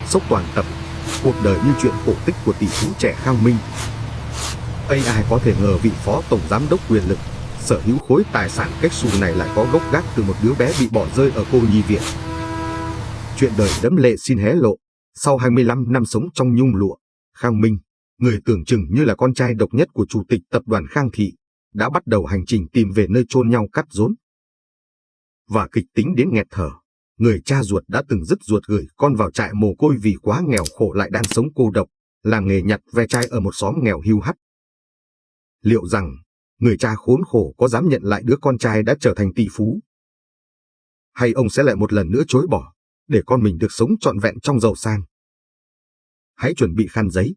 sốc toàn tập, cuộc đời như chuyện cổ tích của tỷ phú trẻ Khang Minh. Ai có thể ngờ vị phó tổng giám đốc quyền lực, sở hữu khối tài sản cách xù này lại có gốc gác từ một đứa bé bị bỏ rơi ở cô nhi viện. Chuyện đời đẫm lệ xin hé lộ, sau 25 năm sống trong nhung lụa, Khang Minh, người tưởng chừng như là con trai độc nhất của chủ tịch tập đoàn Khang Thị, đã bắt đầu hành trình tìm về nơi chôn nhau cắt rốn. Và kịch tính đến nghẹt thở, người cha ruột đã từng dứt ruột gửi con vào trại mồ côi vì quá nghèo khổ lại đang sống cô độc, làm nghề nhặt ve chai ở một xóm nghèo hiu hắt. Liệu rằng, người cha khốn khổ có dám nhận lại đứa con trai đã trở thành tỷ phú? Hay ông sẽ lại một lần nữa chối bỏ, để con mình được sống trọn vẹn trong giàu sang? Hãy chuẩn bị khăn giấy,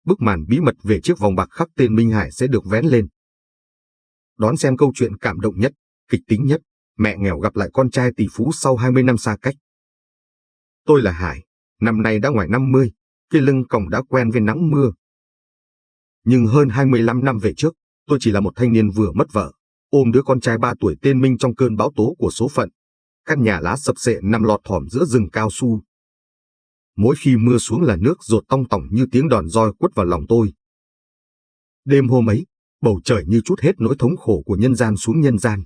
bức màn bí mật về chiếc vòng bạc khắc tên Minh Hải sẽ được vén lên. Đón xem câu chuyện cảm động nhất, kịch tính nhất, mẹ nghèo gặp lại con trai tỷ phú sau 20 năm xa cách. Tôi là Hải, năm nay đã ngoài 50, cái lưng còng đã quen với nắng mưa. Nhưng hơn 25 năm về trước, tôi chỉ là một thanh niên vừa mất vợ, ôm đứa con trai 3 tuổi tên Minh trong cơn bão tố của số phận. Căn nhà lá sập xệ nằm lọt thỏm giữa rừng cao su. Mỗi khi mưa xuống là nước dột tong tỏng như tiếng đòn roi quất vào lòng tôi. Đêm hôm ấy, bầu trời như trút hết nỗi thống khổ của nhân gian xuống nhân gian.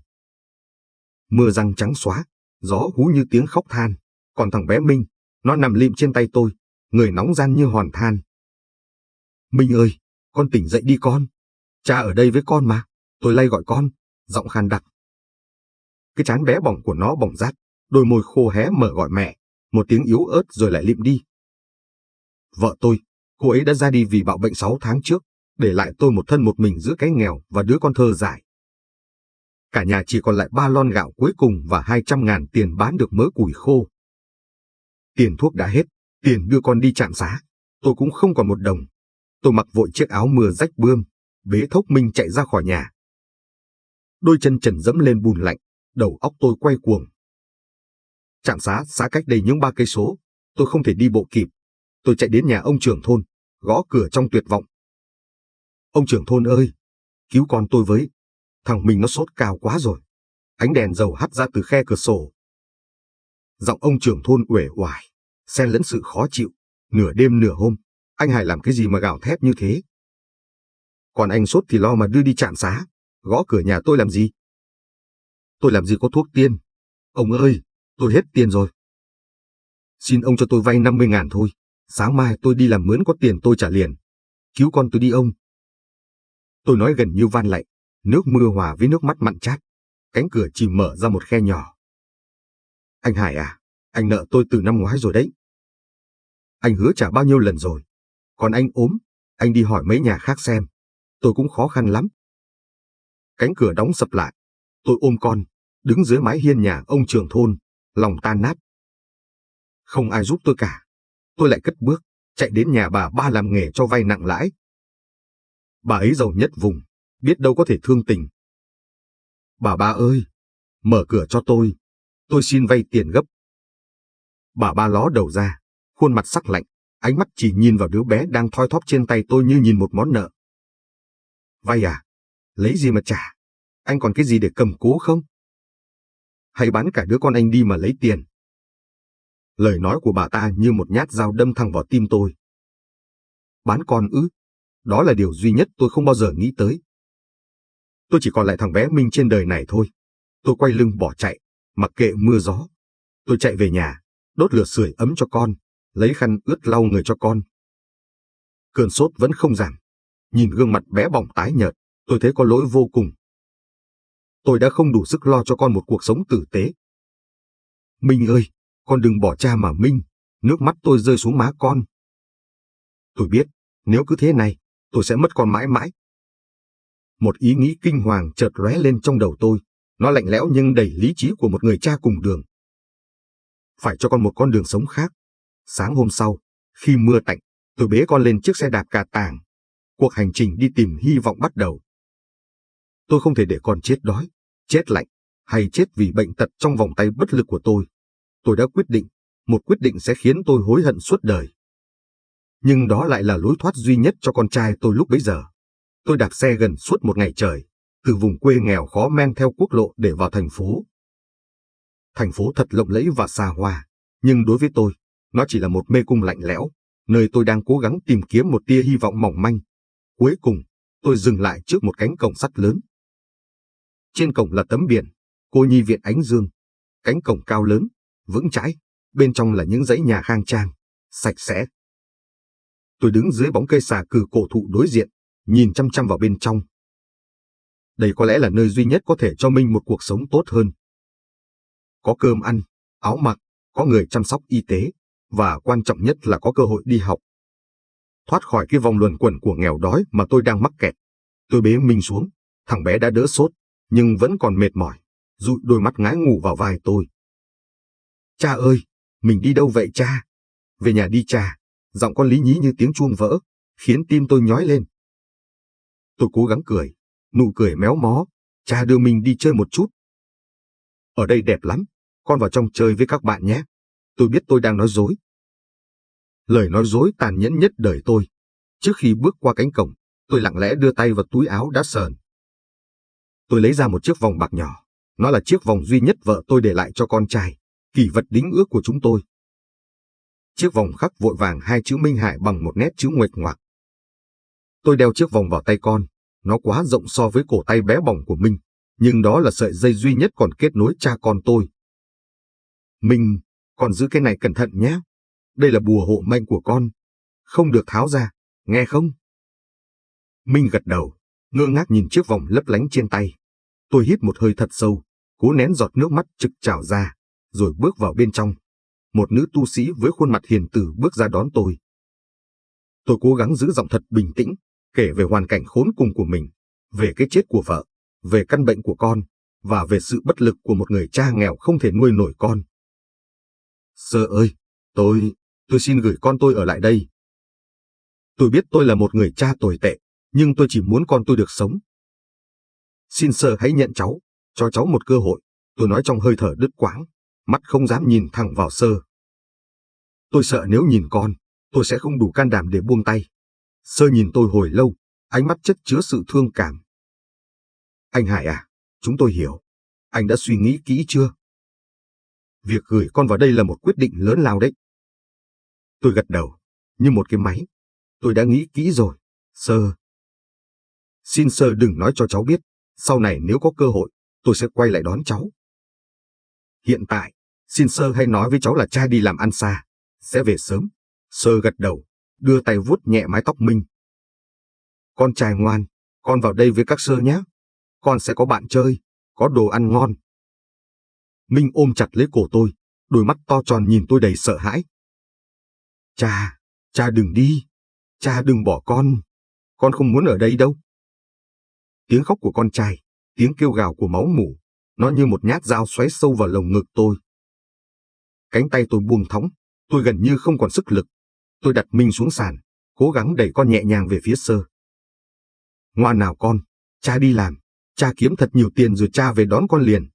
Mưa giăng trắng xóa, gió hú như tiếng khóc than, còn thằng bé Minh, nó nằm lịm trên tay tôi, người nóng ran như hòn than. Minh ơi, con tỉnh dậy đi con. Cha ở đây với con mà, tôi lay gọi con, giọng khan đặc. Cái trán bé bỏng của nó bỏng rát, đôi môi khô hé mở gọi mẹ, một tiếng yếu ớt rồi lại lịm đi. Vợ tôi, cô ấy đã ra đi vì bạo bệnh 6 tháng trước, để lại tôi một thân một mình giữa cái nghèo và đứa con thơ dại. Cả nhà chỉ còn lại 3 lon gạo cuối cùng và 200.000 tiền bán được mớ củi khô. Tiền thuốc đã hết, tiền đưa con đi trạm xá, tôi cũng không còn một đồng. Tôi mặc vội chiếc áo mưa rách bươm, bế thốc Minh chạy ra khỏi nhà. Đôi chân trần dẫm lên bùn lạnh, đầu óc tôi quay cuồng. Trạm xá xã cách đây những 3 cây số, tôi không thể đi bộ kịp. Tôi chạy đến nhà ông trưởng thôn, gõ cửa trong tuyệt vọng. Ông trưởng thôn ơi, cứu con tôi với. Thằng Minh nó sốt cao quá rồi. Ánh đèn dầu hắt ra từ khe cửa sổ. Giọng ông trưởng thôn uể oải, xen lẫn sự khó chịu. Nửa đêm nửa hôm, anh Hải làm cái gì mà gào thét như thế? Còn anh sốt thì lo mà đưa đi trạm xá, gõ cửa nhà tôi làm gì? Tôi làm gì có thuốc tiên. Ông ơi, tôi hết tiền rồi. Xin ông cho tôi vay 50.000 thôi, sáng mai tôi đi làm mướn có tiền tôi trả liền. Cứu con tôi đi ông. Tôi nói gần như van lạy, nước mưa hòa với nước mắt mặn chát. Cánh cửa chỉ mở ra một khe nhỏ. Anh Hải à, anh nợ tôi từ năm ngoái rồi đấy. Anh hứa trả bao nhiêu lần rồi. Còn anh ốm, anh đi hỏi mấy nhà khác xem. Tôi cũng khó khăn lắm. Cánh cửa đóng sập lại. Tôi ôm con, đứng dưới mái hiên nhà ông trưởng thôn, lòng tan nát. Không ai giúp tôi cả. Tôi lại cất bước, chạy đến nhà bà Ba làm nghề cho vay nặng lãi. Bà ấy giàu nhất vùng, biết đâu có thể thương tình. Bà Ba ơi, mở cửa cho tôi xin vay tiền gấp. Bà Ba ló đầu ra, khuôn mặt sắc lạnh, ánh mắt chỉ nhìn vào đứa bé đang thoi thóp trên tay tôi như nhìn một món nợ. Vay à? Lấy gì mà trả? Anh còn cái gì để cầm cố không? Hay bán cả đứa con anh đi mà lấy tiền? Lời nói của bà ta như một nhát dao đâm thẳng vào tim tôi. Bán con ư? Đó là điều duy nhất tôi không bao giờ nghĩ tới. Tôi chỉ còn lại thằng bé Minh trên đời này thôi. Tôi quay lưng bỏ chạy, mặc kệ mưa gió. Tôi chạy về nhà, đốt lửa sưởi ấm cho con, lấy khăn ướt lau người cho con. Cơn sốt vẫn không giảm. Nhìn gương mặt bé bỏng tái nhợt, tôi thấy có lỗi vô cùng. Tôi đã không đủ sức lo cho con một cuộc sống tử tế. Minh ơi, con đừng bỏ cha mà Minh. Nước mắt tôi rơi xuống má con. Tôi biết, nếu cứ thế này, tôi sẽ mất con mãi mãi. Một ý nghĩ kinh hoàng chợt lóe lên trong đầu tôi. Nó lạnh lẽo nhưng đầy lý trí của một người cha cùng đường. Phải cho con một con đường sống khác. Sáng hôm sau, khi mưa tạnh, tôi bế con lên chiếc xe đạp cà tàng. Cuộc hành trình đi tìm hy vọng bắt đầu. Tôi không thể để con chết đói, chết lạnh, hay chết vì bệnh tật trong vòng tay bất lực của tôi. Tôi đã quyết định, một quyết định sẽ khiến tôi hối hận suốt đời. Nhưng đó lại là lối thoát duy nhất cho con trai tôi lúc bấy giờ. Tôi đạp xe gần suốt một ngày trời, từ vùng quê nghèo khó men theo quốc lộ để vào thành phố. Thành phố thật lộng lẫy và xa hoa, nhưng đối với tôi, Nó chỉ là một mê cung lạnh lẽo, nơi tôi đang cố gắng tìm kiếm một tia hy vọng mỏng manh. Cuối cùng, tôi dừng lại trước một cánh cổng sắt lớn. Trên cổng là tấm biển, Cô nhi viện Ánh Dương. Cánh cổng cao lớn, vững chãi, bên trong là những dãy nhà khang trang, sạch sẽ. Tôi đứng dưới bóng cây xà cừ cổ thụ đối diện, nhìn chăm chăm vào bên trong. Đây có lẽ là nơi duy nhất có thể cho Minh một cuộc sống tốt hơn. Có cơm ăn, áo mặc, có người chăm sóc y tế, và quan trọng nhất là có cơ hội đi học. Thoát khỏi cái vòng luẩn quẩn của nghèo đói mà tôi đang mắc kẹt. Tôi bế Minh xuống, thằng bé đã đỡ sốt, nhưng vẫn còn mệt mỏi, dụi đôi mắt ngái ngủ vào vai tôi. Cha ơi, mình đi đâu vậy cha? Về nhà đi cha. Giọng con lý nhí như tiếng chuông vỡ, khiến tim tôi nhói lên. Tôi cố gắng cười, nụ cười méo mó. Cha đưa mình đi chơi một chút. Ở đây đẹp lắm, con vào trong chơi với các bạn nhé. Tôi biết tôi đang nói dối. Lời nói dối tàn nhẫn nhất đời tôi. Trước khi bước qua cánh cổng, tôi lặng lẽ đưa tay vào túi áo đã sờn. Tôi lấy ra một chiếc vòng bạc nhỏ. Nó là chiếc vòng duy nhất vợ tôi để lại cho con trai, kỷ vật đính ước của chúng tôi. Chiếc vòng khắc vội vàng hai chữ Minh Hải bằng một nét chữ nguệch ngoạc. Tôi đeo chiếc vòng vào tay con. Nó quá rộng so với cổ tay bé bỏng của Minh, nhưng đó là sợi dây duy nhất còn kết nối cha con tôi. Minh, con giữ cái này cẩn thận nhé. Đây là bùa hộ mệnh của con. Không được tháo ra, nghe không? Minh gật đầu, ngơ ngác nhìn chiếc vòng lấp lánh trên tay. Tôi hít một hơi thật sâu, cố nén giọt nước mắt trực trào ra, rồi bước vào bên trong. Một nữ tu sĩ với khuôn mặt hiền từ bước ra đón tôi. Tôi cố gắng giữ giọng thật bình tĩnh, kể về hoàn cảnh khốn cùng của mình, về cái chết của vợ, về căn bệnh của con, và về sự bất lực của một người cha nghèo không thể nuôi nổi con. Sơ ơi, tôi xin gửi con tôi ở lại đây. Tôi biết tôi là một người cha tồi tệ, nhưng tôi chỉ muốn con tôi được sống. Xin Sơ hãy nhận cháu, cho cháu một cơ hội, tôi nói trong hơi thở đứt quãng, mắt không dám nhìn thẳng vào Sơ. Tôi sợ nếu nhìn con, tôi sẽ không đủ can đảm để buông tay. Sơ nhìn tôi hồi lâu, ánh mắt chất chứa sự thương cảm. Anh Hải à, chúng tôi hiểu. Anh đã suy nghĩ kỹ chưa? Việc gửi con vào đây là một quyết định lớn lao đấy. Tôi gật đầu, như một cái máy. Tôi đã nghĩ kỹ rồi, Sơ. Xin Sơ đừng nói cho cháu biết, sau này nếu có cơ hội, tôi sẽ quay lại đón cháu. Hiện tại, xin Sơ hãy nói với cháu là cha đi làm ăn xa, sẽ về sớm. Sơ gật đầu, đưa tay vuốt nhẹ mái tóc Minh. Con trai ngoan, con vào đây với các Sơ nhé. Con sẽ có bạn chơi, có đồ ăn ngon. Minh ôm chặt lấy cổ tôi, đôi mắt to tròn nhìn tôi đầy sợ hãi. Cha đừng đi, cha đừng bỏ con không muốn ở đây đâu. Tiếng khóc của con trai, tiếng kêu gào của máu mủ, nó như một nhát dao xoáy sâu vào lồng ngực tôi. Cánh tay tôi buông thõng, tôi gần như không còn sức lực. Tôi đặt Minh xuống sàn, cố gắng đẩy con nhẹ nhàng về phía Sơ. Ngoan nào con, cha đi làm, cha kiếm thật nhiều tiền rồi cha về đón con liền.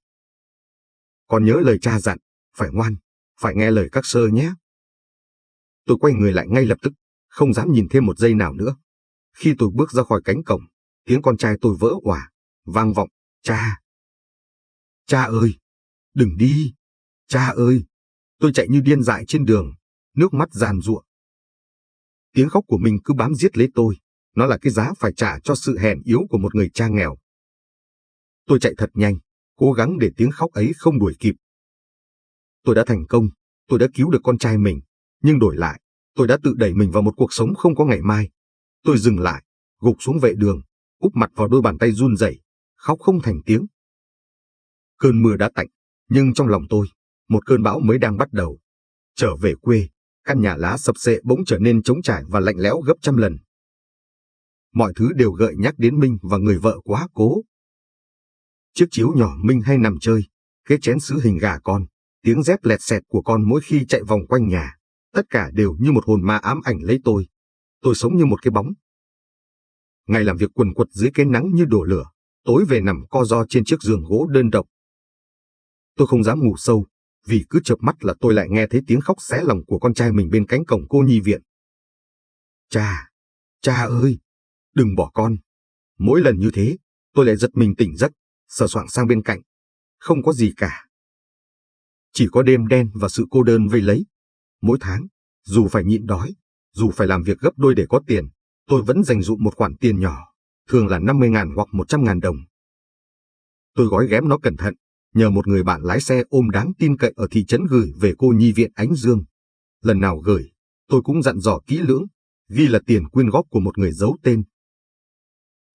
Con nhớ lời cha dặn, phải ngoan, phải nghe lời các Sơ nhé. Tôi quay người lại ngay lập tức, không dám nhìn thêm một giây nào nữa. Khi tôi bước ra khỏi cánh cổng, tiếng con trai tôi vỡ òa, vang vọng, cha. Cha ơi, đừng đi, cha ơi. Tôi chạy như điên dại trên đường, nước mắt giàn giụa. Tiếng khóc của mình cứ bám giết lấy tôi, nó là cái giá phải trả cho sự hèn yếu của một người cha nghèo. Tôi chạy thật nhanh, cố gắng để tiếng khóc ấy không đuổi kịp. Tôi đã thành công, tôi đã cứu được con trai mình, nhưng đổi lại, tôi đã tự đẩy mình vào một cuộc sống không có ngày mai. Tôi dừng lại, gục xuống vệ đường, úp mặt vào đôi bàn tay run rẩy, khóc không thành tiếng. Cơn mưa đã tạnh, nhưng trong lòng tôi, một cơn bão mới đang bắt đầu. Trở về quê, căn nhà lá sập xệ bỗng trở nên trống trải và lạnh lẽo gấp trăm lần. Mọi thứ đều gợi nhắc đến Minh và người vợ quá cố. Chiếc chiếu nhỏ Minh hay nằm chơi, cái chén sứ hình gà con, tiếng dép lẹt xẹt của con mỗi khi chạy vòng quanh nhà, tất cả đều như một hồn ma ám ảnh lấy tôi. Tôi sống như một cái bóng. Ngày làm việc quần quật dưới cái nắng như đổ lửa, tối về nằm co ro trên chiếc giường gỗ đơn độc. Tôi không dám ngủ sâu, vì cứ chợp mắt là tôi lại nghe thấy tiếng khóc xé lòng của con trai mình bên cánh cổng cô nhi viện. Cha ơi, đừng bỏ con. Mỗi lần như thế, tôi lại giật mình tỉnh giấc, sờ soạng sang bên cạnh. Không có gì cả. Chỉ có đêm đen và sự cô đơn vây lấy. Mỗi tháng, Dù phải nhịn đói, dù phải làm việc gấp đôi để có tiền, tôi vẫn dành dụm một khoản tiền nhỏ, thường là 50.000 hoặc 100.000 đồng. Tôi gói ghém nó cẩn thận, nhờ một người bạn lái xe ôm đáng tin cậy ở thị trấn gửi về cô nhi viện Ánh Dương. Lần nào gửi, tôi cũng dặn dò kỹ lưỡng, ghi là tiền quyên góp của một người giấu tên.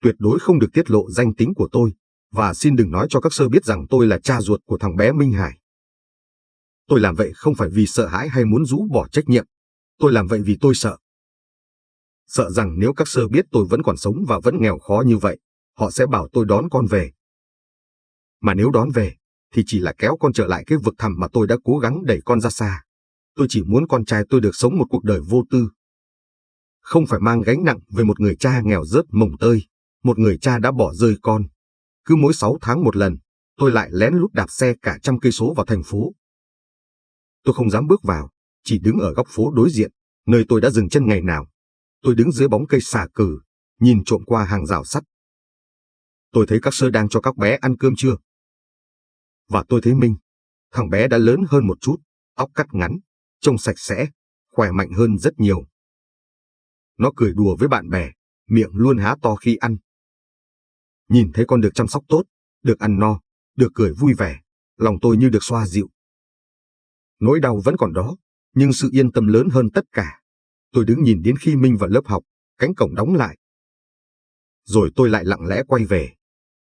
Tuyệt đối không được tiết lộ danh tính của tôi, và xin đừng nói cho các sơ biết rằng tôi là cha ruột của thằng bé Minh Hải. Tôi làm vậy không phải vì sợ hãi hay muốn rũ bỏ trách nhiệm, tôi làm vậy vì tôi sợ. Sợ rằng nếu các sơ biết tôi vẫn còn sống và vẫn nghèo khó như vậy, họ sẽ bảo tôi đón con về. Mà nếu đón về, thì chỉ là kéo con trở lại cái vực thẳm mà tôi đã cố gắng đẩy con ra xa. Tôi chỉ muốn con trai tôi được sống một cuộc đời vô tư. Không phải mang gánh nặng về một người cha nghèo rớt mồng tơi, một người cha đã bỏ rơi con. Cứ mỗi 6 tháng một lần, tôi lại lén lút đạp xe cả 100 cây số vào thành phố. Tôi không dám bước vào, chỉ đứng ở góc phố đối diện, nơi tôi đã dừng chân ngày nào. Tôi đứng dưới bóng cây xà cừ, nhìn trộm qua hàng rào sắt. Tôi thấy các sơ đang cho các bé ăn cơm trưa. Và tôi thấy Minh, thằng bé đã lớn hơn một chút, tóc cắt ngắn, trông sạch sẽ, khỏe mạnh hơn rất nhiều. Nó cười đùa với bạn bè, miệng luôn há to khi ăn. Nhìn thấy con được chăm sóc tốt, được ăn no, được cười vui vẻ, lòng tôi như được xoa dịu. Nỗi đau vẫn còn đó, nhưng sự yên tâm lớn hơn tất cả. Tôi đứng nhìn đến khi Minh vào lớp học, cánh cổng đóng lại. Rồi tôi lại lặng lẽ quay về.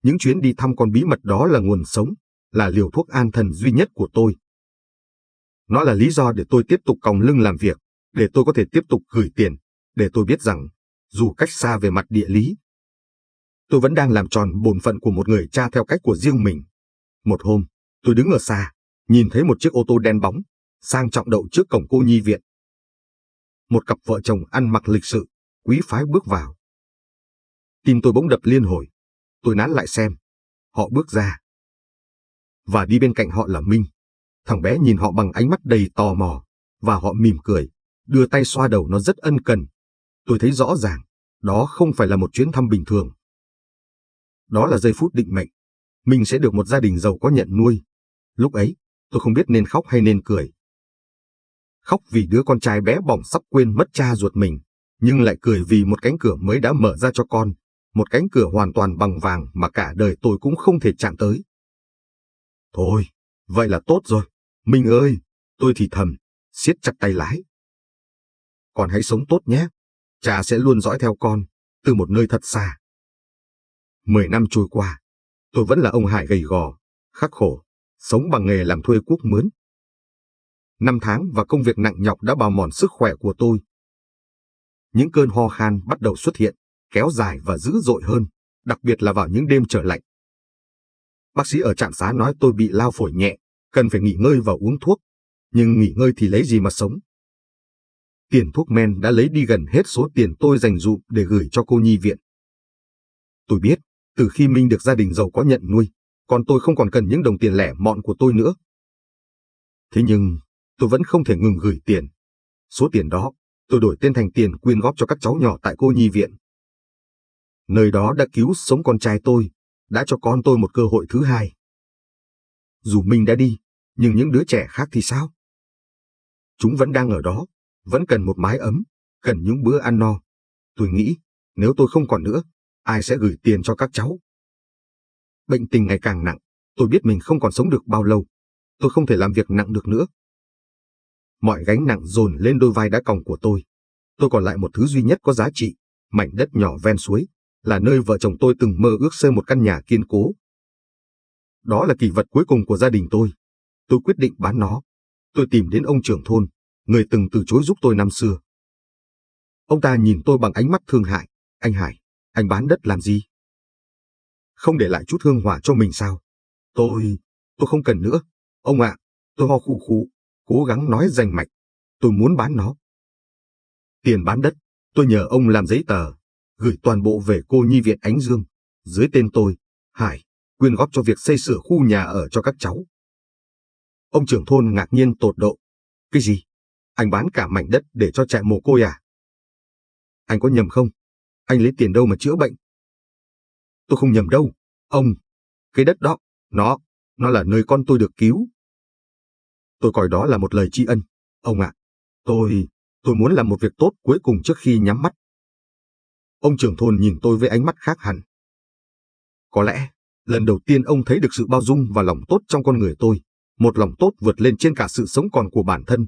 Những chuyến đi thăm con bí mật đó là nguồn sống, là liều thuốc an thần duy nhất của tôi. Nó là lý do để tôi tiếp tục còng lưng làm việc, để tôi có thể tiếp tục gửi tiền, để tôi biết rằng, dù cách xa về mặt địa lý, tôi vẫn đang làm tròn bổn phận của một người cha theo cách của riêng mình. Một hôm, tôi đứng ở xa, nhìn thấy một chiếc ô tô đen bóng, sang trọng đậu trước cổng cô nhi viện. Một cặp vợ chồng ăn mặc lịch sự, quý phái bước vào. Tim tôi bỗng đập liên hồi. Tôi nán lại xem. Họ bước ra. Và đi bên cạnh họ là Minh. Thằng bé nhìn họ bằng ánh mắt đầy tò mò, và họ mỉm cười, đưa tay xoa đầu nó rất ân cần. Tôi thấy rõ ràng, đó không phải là một chuyến thăm bình thường. Đó là giây phút định mệnh. Minh sẽ được một gia đình giàu có nhận nuôi. Lúc ấy, tôi không biết nên khóc hay nên cười. Khóc vì đứa con trai bé bỏng sắp quên mất cha ruột mình, nhưng lại cười vì một cánh cửa mới đã mở ra cho con, một cánh cửa hoàn toàn bằng vàng mà cả đời tôi cũng không thể chạm tới. Thôi, vậy là tốt rồi. Minh ơi, tôi thì thầm, siết chặt tay lái. Con hãy sống tốt nhé. Cha sẽ luôn dõi theo con, từ một nơi thật xa. 10 năm trôi qua, tôi vẫn là ông Hải gầy gò, khắc khổ, sống bằng nghề làm thuê cuốc mướn. 5 tháng và công việc nặng nhọc đã bào mòn sức khỏe của tôi. Những cơn ho khan bắt đầu xuất hiện, kéo dài và dữ dội hơn, đặc biệt là vào những đêm trời lạnh. Bác sĩ ở trạm xá nói tôi bị lao phổi nhẹ, cần phải nghỉ ngơi và uống thuốc, nhưng nghỉ ngơi thì lấy gì mà sống. Tiền thuốc men đã lấy đi gần hết số tiền tôi dành dụm để gửi cho cô nhi viện. Tôi biết, từ khi Minh được gia đình giàu có nhận nuôi, con tôi không còn cần những đồng tiền lẻ mọn của tôi nữa. Thế nhưng, tôi vẫn không thể ngừng gửi tiền. Số tiền đó, tôi đổi tên thành tiền quyên góp cho các cháu nhỏ tại cô nhi viện. Nơi đó đã cứu sống con trai tôi, đã cho con tôi một cơ hội thứ hai. Dù Minh đã đi, nhưng những đứa trẻ khác thì sao? Chúng vẫn đang ở đó, vẫn cần một mái ấm, cần những bữa ăn no. Tôi nghĩ, nếu tôi không còn nữa, ai sẽ gửi tiền cho các cháu? Bệnh tình ngày càng nặng, tôi biết mình không còn sống được bao lâu. Tôi không thể làm việc nặng được nữa. Mọi gánh nặng dồn lên đôi vai đã còng của tôi. Tôi còn lại một thứ duy nhất có giá trị, mảnh đất nhỏ ven suối, là nơi vợ chồng tôi từng mơ ước xây một căn nhà kiên cố. Đó là kỷ vật cuối cùng của gia đình tôi. Tôi quyết định bán nó. Tôi tìm đến ông trưởng thôn, người từng từ chối giúp tôi năm xưa. Ông ta nhìn tôi bằng ánh mắt thương hại. Anh Hải, anh bán đất làm gì? Không để lại chút hương hỏa cho mình sao? Tôi không cần nữa. Ông ạ, tôi ho khụ khụ, cố gắng nói rành mạch. Tôi muốn bán nó. Tiền bán đất, tôi nhờ ông làm giấy tờ, gửi toàn bộ về cô nhi viện Ánh Dương, dưới tên tôi, Hải, quyên góp cho việc xây sửa khu nhà ở cho các cháu. Ông trưởng thôn ngạc nhiên tột độ. Cái gì? Anh bán cả mảnh đất để cho trẻ mồ côi à? Anh có nhầm không? Anh lấy tiền đâu mà chữa bệnh? Tôi không nhầm đâu, ông. Cái đất đó, nó là nơi con tôi được cứu. Tôi coi đó là một lời tri ân. Ông ạ, tôi Tôi muốn làm một việc tốt cuối cùng trước khi nhắm mắt. Ông trưởng thôn nhìn tôi với ánh mắt khác hẳn. Có lẽ, lần đầu tiên ông thấy được sự bao dung và lòng tốt trong con người tôi, một lòng tốt vượt lên trên cả sự sống còn của bản thân.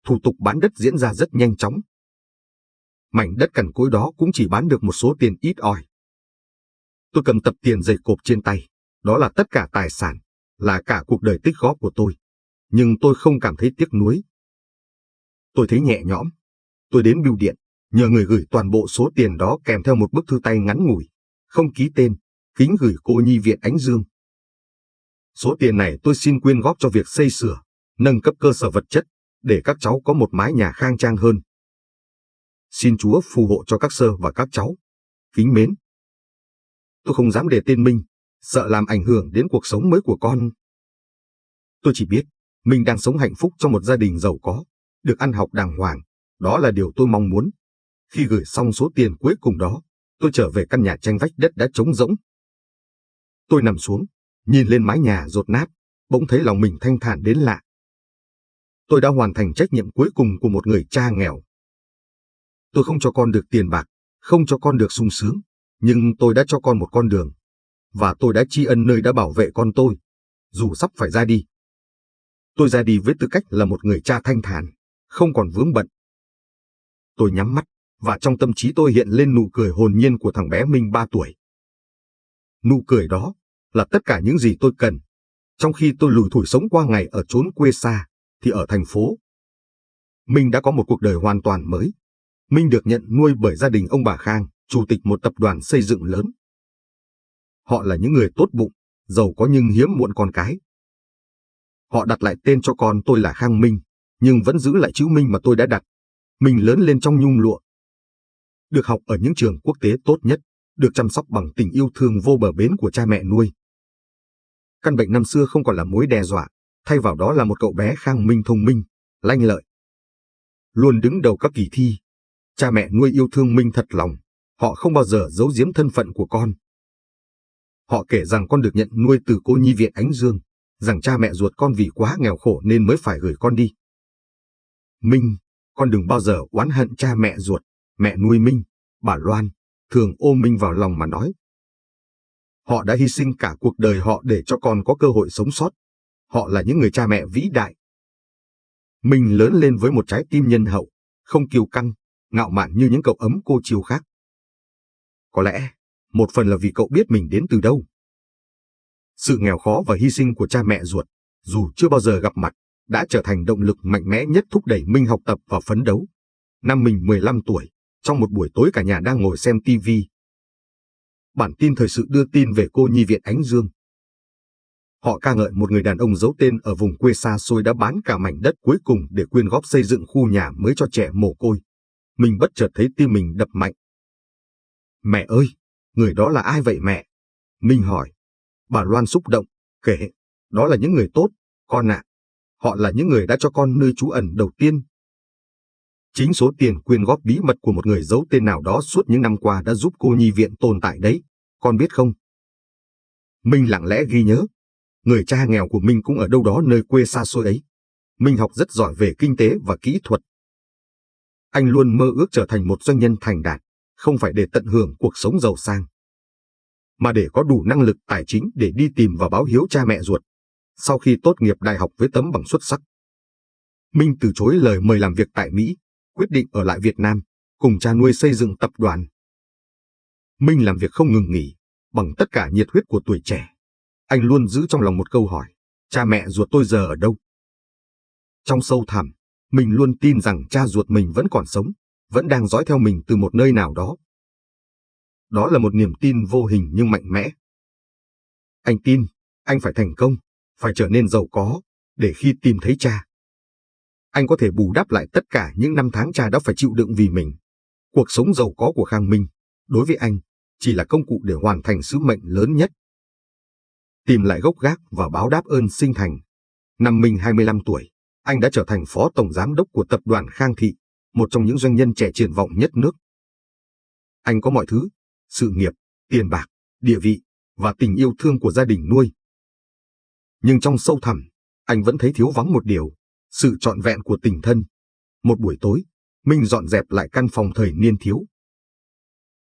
Thủ tục bán đất diễn ra rất nhanh chóng. Mảnh đất cằn cỗi đó cũng chỉ bán được một số tiền ít ỏi. Tôi cầm tập tiền dày cộp trên tay, đó là tất cả tài sản, là cả cuộc đời tích góp của tôi. Nhưng tôi không cảm thấy tiếc nuối. Tôi thấy nhẹ nhõm. Tôi đến bưu điện, nhờ người gửi toàn bộ số tiền đó kèm theo một bức thư tay ngắn ngủi, không ký tên, kính gửi cô nhi viện Ánh Dương. Số tiền này tôi xin quyên góp cho việc xây sửa, nâng cấp cơ sở vật chất, để các cháu có một mái nhà khang trang hơn. Xin Chúa phù hộ cho các sơ và các cháu. Kính mến. Tôi không dám để tên Minh, sợ làm ảnh hưởng đến cuộc sống mới của con. Tôi chỉ biết, mình đang sống hạnh phúc trong một gia đình giàu có, được ăn học đàng hoàng. Đó là điều tôi mong muốn. Khi gửi xong số tiền cuối cùng đó, tôi trở về căn nhà tranh vách đất đã trống rỗng. Tôi nằm xuống, nhìn lên mái nhà dột nát, bỗng thấy lòng mình thanh thản đến lạ. Tôi đã hoàn thành trách nhiệm cuối cùng của một người cha nghèo. Tôi không cho con được tiền bạc, không cho con được sung sướng, nhưng tôi đã cho con một con đường. Và tôi đã tri ân nơi đã bảo vệ con tôi, dù sắp phải ra đi. Tôi ra đi với tư cách là một người cha thanh thản, không còn vướng bận. Tôi nhắm mắt, và trong tâm trí tôi hiện lên nụ cười hồn nhiên của thằng bé Minh 3 tuổi. Nụ cười đó là tất cả những gì tôi cần. Trong khi tôi lủi thủi sống qua ngày ở chốn quê xa, thì ở thành phố, Minh đã có một cuộc đời hoàn toàn mới. Minh được nhận nuôi bởi gia đình ông bà Khang, chủ tịch một tập đoàn xây dựng lớn. Họ là những người tốt bụng, giàu có nhưng hiếm muộn con cái. Họ đặt lại tên cho con tôi là Khang Minh, nhưng vẫn giữ lại chữ Minh mà tôi đã đặt. Mình lớn lên trong nhung lụa, được học ở những trường quốc tế tốt nhất, được chăm sóc bằng tình yêu thương vô bờ bến của cha mẹ nuôi. Căn bệnh năm xưa không còn là mối đe dọa, thay vào đó là một cậu bé Khang Minh thông minh, lanh lợi, luôn đứng đầu các kỳ thi. Cha mẹ nuôi yêu thương Minh thật lòng, họ không bao giờ giấu giếm thân phận của con. Họ kể rằng con được nhận nuôi từ cô nhi viện Ánh Dương, rằng cha mẹ ruột con vì quá nghèo khổ nên mới phải gửi con đi. Minh, con đừng bao giờ oán hận cha mẹ ruột. Mẹ nuôi Minh, bà Loan, thường ôm Minh vào lòng mà nói. Họ đã hy sinh cả cuộc đời họ để cho con có cơ hội sống sót. Họ là những người cha mẹ vĩ đại. Minh lớn lên với một trái tim nhân hậu, không kiêu căng, ngạo mạn như những cậu ấm cô chiêu khác. Có lẽ, một phần là vì cậu biết mình đến từ đâu. Sự nghèo khó và hy sinh của cha mẹ ruột, dù chưa bao giờ gặp mặt, đã trở thành động lực mạnh mẽ nhất thúc đẩy Minh học tập và phấn đấu. Năm mình 15 tuổi, trong một buổi tối cả nhà đang ngồi xem TV, bản tin thời sự đưa tin về cô nhi viện Ánh Dương. Họ ca ngợi một người đàn ông giấu tên ở vùng quê xa xôi đã bán cả mảnh đất cuối cùng để quyên góp xây dựng khu nhà mới cho trẻ mồ côi. Mình bất chợt thấy tim mình đập mạnh. Mẹ ơi, người đó là ai vậy mẹ? Minh hỏi. Bà Loan xúc động, kể, đó là những người tốt, con ạ. Họ là những người đã cho con nơi trú ẩn đầu tiên. Chính số tiền quyên góp bí mật của một người giấu tên nào đó suốt những năm qua đã giúp cô nhi viện tồn tại đấy, con biết không? Minh lặng lẽ ghi nhớ. Người cha nghèo của Minh cũng ở đâu đó nơi quê xa xôi ấy. Minh học rất giỏi về kinh tế và kỹ thuật. Anh luôn mơ ước trở thành một doanh nhân thành đạt, không phải để tận hưởng cuộc sống giàu sang, mà để có đủ năng lực tài chính để đi tìm và báo hiếu cha mẹ ruột. Sau khi tốt nghiệp đại học với tấm bằng xuất sắc, Minh từ chối lời mời làm việc tại Mỹ, quyết định ở lại Việt Nam, cùng cha nuôi xây dựng tập đoàn. Minh làm việc không ngừng nghỉ, bằng tất cả nhiệt huyết của tuổi trẻ. Anh luôn giữ trong lòng một câu hỏi, cha mẹ ruột tôi giờ ở đâu? Trong sâu thẳm, mình luôn tin rằng cha ruột mình vẫn còn sống, vẫn đang dõi theo mình từ một nơi nào đó. Đó là một niềm tin vô hình nhưng mạnh mẽ. Anh tin, anh phải thành công, phải trở nên giàu có, để khi tìm thấy cha, anh có thể bù đắp lại tất cả những năm tháng cha đã phải chịu đựng vì mình. Cuộc sống giàu có của Khang Minh, đối với anh, chỉ là công cụ để hoàn thành sứ mệnh lớn nhất. Tìm lại gốc gác và báo đáp ơn sinh thành. Năm Minh 25 tuổi, anh đã trở thành phó tổng giám đốc của tập đoàn Khang Thị, một trong những doanh nhân trẻ triển vọng nhất nước. Anh có mọi thứ, sự nghiệp, tiền bạc, địa vị, và tình yêu thương của gia đình nuôi. Nhưng trong sâu thẳm, anh vẫn thấy thiếu vắng một điều, sự trọn vẹn của tình thân. Một buổi tối, Minh dọn dẹp lại căn phòng thời niên thiếu.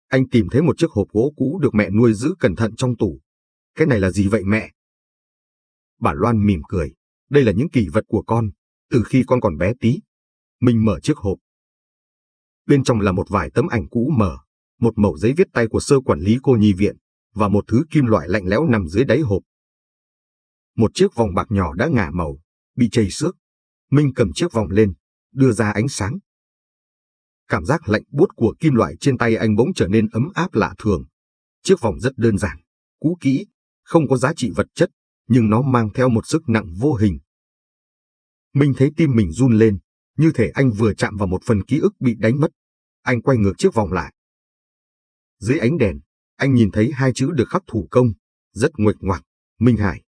Anh tìm thấy một chiếc hộp gỗ cũ được mẹ nuôi giữ cẩn thận trong tủ. Cái này là gì vậy mẹ? Bà Loan mỉm cười. Đây là những kỷ vật của con, từ khi con còn bé tí. Minh mở chiếc hộp. Bên trong là một vài tấm ảnh cũ mờ, một mẩu giấy viết tay của sơ quản lý cô nhi viện, và một thứ kim loại lạnh lẽo nằm dưới đáy hộp. Một chiếc vòng bạc nhỏ đã ngả màu, bị chảy xước. Minh cầm chiếc vòng lên, đưa ra ánh sáng. Cảm giác lạnh buốt của kim loại trên tay anh bỗng trở nên ấm áp lạ thường. Chiếc vòng rất đơn giản, cũ kỹ, không có giá trị vật chất, nhưng nó mang theo một sức nặng vô hình. Minh thấy tim mình run lên, như thể anh vừa chạm vào một phần ký ức bị đánh mất. Anh quay ngược chiếc vòng lại. Dưới ánh đèn, anh nhìn thấy hai chữ được khắc thủ công, rất nguệch ngoạc, Minh Hải.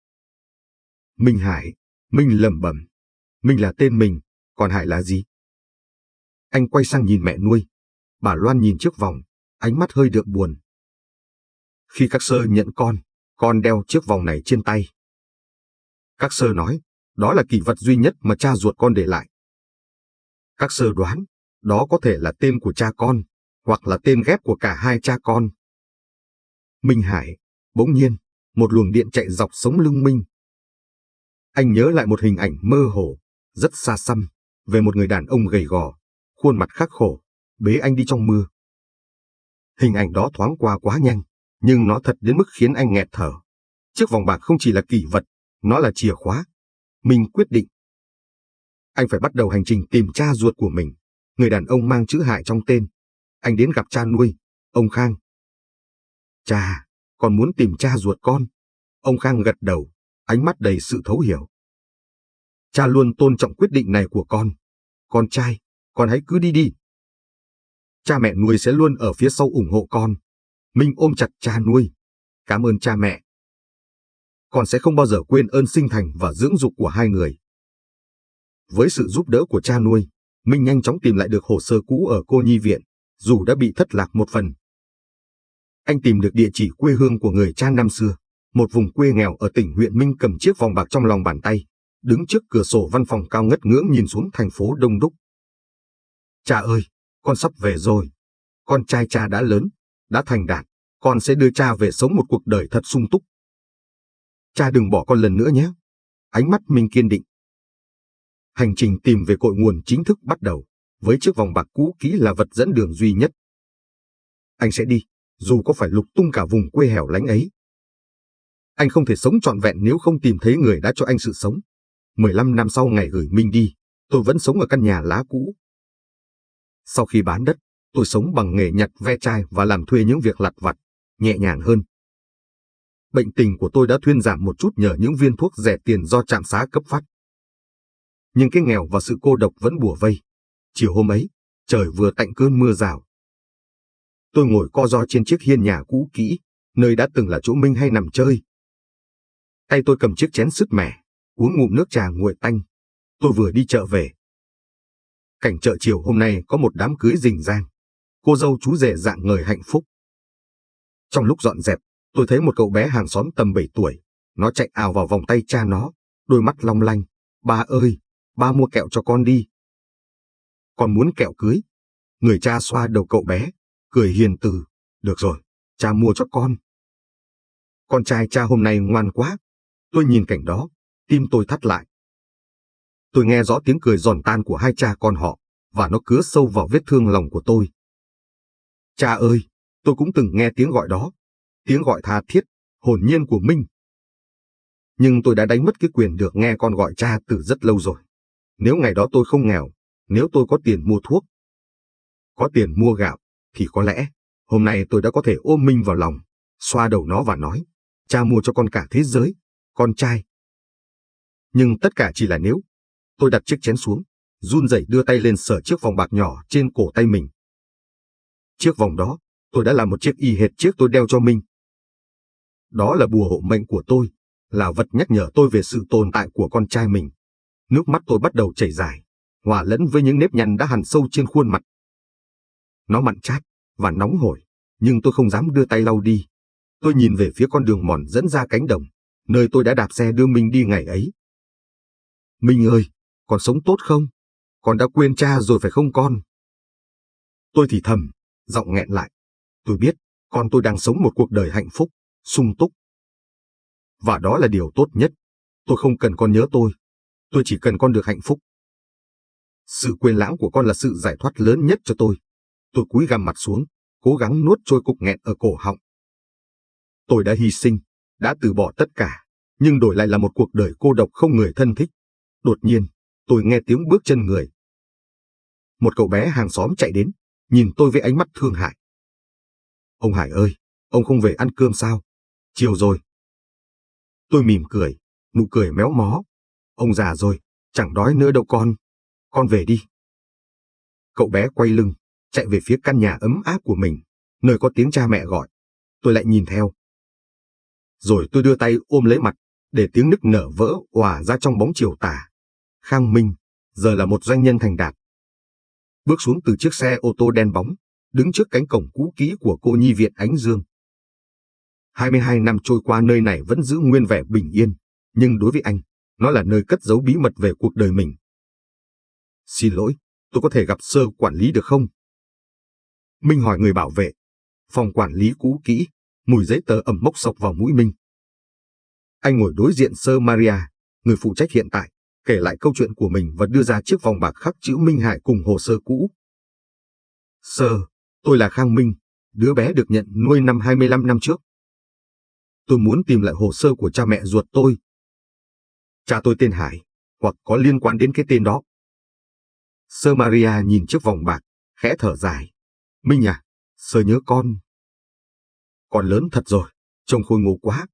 Minh Hải, Minh lẩm bẩm. Minh là tên mình, còn Hải là gì? Anh quay sang nhìn mẹ nuôi. Bà Loan nhìn chiếc vòng, ánh mắt hơi đượm buồn. Khi các sơ nhận con đeo chiếc vòng này trên tay. Các sơ nói, đó là kỷ vật duy nhất mà cha ruột con để lại. Các sơ đoán, đó có thể là tên của cha con, hoặc là tên ghép của cả hai cha con. Minh Hải, bỗng nhiên, một luồng điện chạy dọc sống lưng Minh. Anh nhớ lại một hình ảnh mơ hồ, rất xa xăm, về một người đàn ông gầy gò, khuôn mặt khắc khổ, bế anh đi trong mưa. Hình ảnh đó thoáng qua quá nhanh, nhưng nó thật đến mức khiến anh nghẹt thở. Chiếc vòng bạc không chỉ là kỷ vật, nó là chìa khóa. Minh quyết định. Anh phải bắt đầu hành trình tìm cha ruột của mình, người đàn ông mang chữ Hải trong tên. Anh đến gặp cha nuôi, ông Khang. Cha, con muốn tìm cha ruột con. Ông Khang gật đầu, ánh mắt đầy sự thấu hiểu. Cha luôn tôn trọng quyết định này của con. Con trai, con hãy cứ đi đi. Cha mẹ nuôi sẽ luôn ở phía sau ủng hộ con. Minh ôm chặt cha nuôi. Cảm ơn cha mẹ. Con sẽ không bao giờ quên ơn sinh thành và dưỡng dục của hai người. Với sự giúp đỡ của cha nuôi, Minh nhanh chóng tìm lại được hồ sơ cũ ở cô nhi viện, dù đã bị thất lạc một phần. Anh tìm được địa chỉ quê hương của người cha năm xưa, một vùng quê nghèo ở tỉnh huyện. Minh cầm chiếc vòng bạc trong lòng bàn tay, đứng trước cửa sổ văn phòng cao ngất ngưỡng nhìn xuống thành phố đông đúc. Cha ơi, con sắp về rồi. Con trai cha đã lớn, đã thành đạt, con sẽ đưa cha về sống một cuộc đời thật sung túc. Cha đừng bỏ con lần nữa nhé. Ánh mắt Minh kiên định. Hành trình tìm về cội nguồn chính thức bắt đầu, với chiếc vòng bạc cũ kỹ là vật dẫn đường duy nhất. Anh sẽ đi, dù có phải lục tung cả vùng quê hẻo lánh ấy. Anh không thể sống trọn vẹn nếu không tìm thấy người đã cho anh sự sống. 15 năm sau ngày gửi Minh đi, tôi vẫn sống ở căn nhà lá cũ. Sau khi bán đất, tôi sống bằng nghề nhặt ve chai và làm thuê những việc lặt vặt, nhẹ nhàng hơn. Bệnh tình của tôi đã thuyên giảm một chút nhờ những viên thuốc rẻ tiền do trạm xá cấp phát. Nhưng cái nghèo và sự cô độc vẫn bủa vây. Chiều hôm ấy, trời vừa tạnh cơn mưa rào. Tôi ngồi co ro trên chiếc hiên nhà cũ kỹ, nơi đã từng là chỗ Minh hay nằm chơi. Tay tôi cầm chiếc chén sứt mẻ, uống ngụm nước trà nguội tanh. Tôi vừa đi chợ về. Cảnh chợ chiều hôm nay có một đám cưới rình rang. Cô dâu chú rể rạng ngời hạnh phúc. Trong lúc dọn dẹp, tôi thấy một cậu bé hàng xóm tầm 7 tuổi. Nó chạy ào vào vòng tay cha nó, đôi mắt long lanh. Ba ơi, ba mua kẹo cho con đi. Con muốn kẹo cưới. Người cha xoa đầu cậu bé, cười hiền từ. Được rồi, cha mua cho con. Con trai cha hôm nay ngoan quá. Tôi nhìn cảnh đó, tim tôi thắt lại. Tôi nghe rõ tiếng cười giòn tan của hai cha con họ, và nó cứa sâu vào vết thương lòng của tôi. Cha ơi, tôi cũng từng nghe tiếng gọi đó. Tiếng gọi tha thiết, hồn nhiên của Minh. Nhưng tôi đã đánh mất cái quyền được nghe con gọi cha từ rất lâu rồi. Nếu ngày đó tôi không nghèo, nếu tôi có tiền mua thuốc, có tiền mua gạo, thì có lẽ hôm nay tôi đã có thể ôm Minh vào lòng, xoa đầu nó và nói, cha mua cho con cả thế giới, con trai. Nhưng tất cả chỉ là nếu. Tôi đặt chiếc chén xuống, run rẩy đưa tay lên sờ chiếc vòng bạc nhỏ trên cổ tay mình. Chiếc vòng đó, tôi đã làm một chiếc y hệt chiếc tôi đeo cho Minh. Đó là bùa hộ mệnh của tôi, là vật nhắc nhở tôi về sự tồn tại của con trai mình. Nước mắt tôi bắt đầu chảy dài, hòa lẫn với những nếp nhăn đã hằn sâu trên khuôn mặt. Nó mặn chát và nóng hổi, nhưng tôi không dám đưa tay lau đi. Tôi nhìn về phía con đường mòn dẫn ra cánh đồng, nơi tôi đã đạp xe đưa Minh đi ngày ấy. Minh ơi, con sống tốt không? Con đã quên cha rồi phải không con? Tôi thì thầm, giọng nghẹn lại. Tôi biết, con tôi đang sống một cuộc đời hạnh phúc, sung túc. Và đó là điều tốt nhất. Tôi không cần con nhớ tôi chỉ cần con được hạnh phúc. Sự quên lãng của con là sự giải thoát lớn nhất cho tôi. Tôi cúi gằm mặt xuống, cố gắng nuốt trôi cục nghẹn ở cổ họng. Tôi đã hy sinh, đã từ bỏ tất cả, nhưng đổi lại là một cuộc đời cô độc không người thân thích. Đột nhiên, tôi nghe tiếng bước chân người. Một cậu bé hàng xóm chạy đến, nhìn tôi với ánh mắt thương hại. Ông Hải ơi, ông không về ăn cơm sao? Chiều rồi. Tôi mỉm cười, nụ cười méo mó. Ông già rồi, chẳng đói nữa đâu con về đi. Cậu bé quay lưng, chạy về phía căn nhà ấm áp của mình, nơi có tiếng cha mẹ gọi. Tôi lại nhìn theo. Rồi tôi đưa tay ôm lấy mặt, để tiếng nức nở vỡ òa ra trong bóng chiều tà. Khang Minh, giờ là một doanh nhân thành đạt. Bước xuống từ chiếc xe ô tô đen bóng, đứng trước cánh cổng cũ kỹ của cô nhi viện Ánh Dương. 22 năm trôi qua nơi này vẫn giữ nguyên vẻ bình yên, nhưng đối với anh, nó là nơi cất giấu bí mật về cuộc đời mình. Xin lỗi, tôi có thể gặp sơ quản lý được không? Minh hỏi người bảo vệ. Phòng quản lý cũ kỹ, mùi giấy tờ ẩm mốc xộc vào mũi Minh. Anh ngồi đối diện sơ Maria, người phụ trách hiện tại, kể lại câu chuyện của mình và đưa ra chiếc vòng bạc khắc chữ Minh Hải cùng hồ sơ cũ. Sơ, tôi là Khang Minh, đứa bé được nhận nuôi năm 25 năm trước. Tôi muốn tìm lại hồ sơ của cha mẹ ruột tôi. Cha tôi tên Hải, hoặc có liên quan đến cái tên đó. Sơ Maria nhìn chiếc vòng bạc, khẽ thở dài. Minh à, sơ nhớ con. Con lớn thật rồi, trông khôi ngô quá.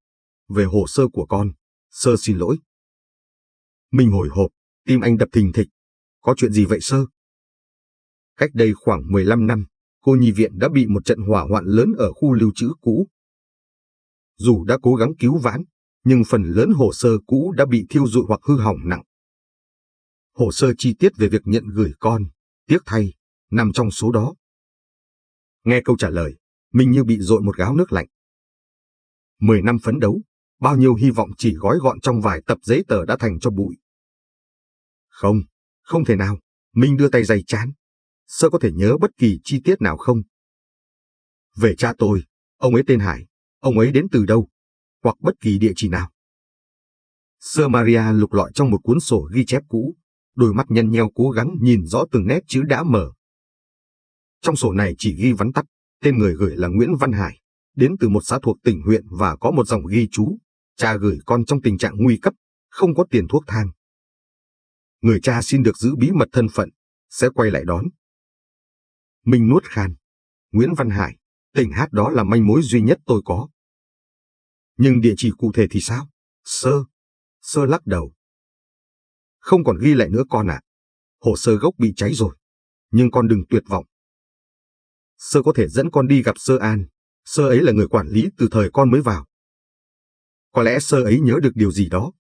Về hồ sơ của con, sơ xin lỗi. Minh hồi hộp, tim anh đập thình thịch. Có chuyện gì vậy sơ? Cách đây khoảng 15 năm, cô nhi viện đã bị một trận hỏa hoạn lớn ở khu lưu trữ cũ. Dù đã cố gắng cứu vãn, nhưng phần lớn hồ sơ cũ đã bị thiêu rụi hoặc hư hỏng nặng. Hồ sơ chi tiết về việc nhận gửi con, tiếc thay, nằm trong số đó. Nghe câu trả lời, Minh như bị dội một gáo nước lạnh. 10 năm phấn đấu, bao nhiêu hy vọng chỉ gói gọn trong vài tập giấy tờ đã thành cho bụi. Không thể nào, Minh đưa tay day trán. Sơ có thể nhớ bất kỳ chi tiết nào không? Về cha tôi, ông ấy tên Hải, ông ấy đến từ đâu? Hoặc bất kỳ địa chỉ nào. Sơ Maria lục lọi trong một cuốn sổ ghi chép cũ, đôi mắt nhăn nheo cố gắng nhìn rõ từng nét chữ đã mở. Trong sổ này chỉ ghi vắn tắt, tên người gửi là Nguyễn Văn Hải, đến từ một xã thuộc tỉnh huyện và có một dòng ghi chú, cha gửi con trong tình trạng nguy cấp, không có tiền thuốc thang. Người cha xin được giữ bí mật thân phận, sẽ quay lại đón. Minh nuốt khan. Nguyễn Văn Hải, tỉnh hát đó là manh mối duy nhất tôi có. Nhưng địa chỉ cụ thể thì sao? Sơ lắc đầu. Không còn ghi lại nữa con ạ. Hồ sơ gốc bị cháy rồi. Nhưng con đừng tuyệt vọng. Sơ có thể dẫn con đi gặp sơ An. Sơ ấy là người quản lý từ thời con mới vào. Có lẽ sơ ấy nhớ được điều gì đó.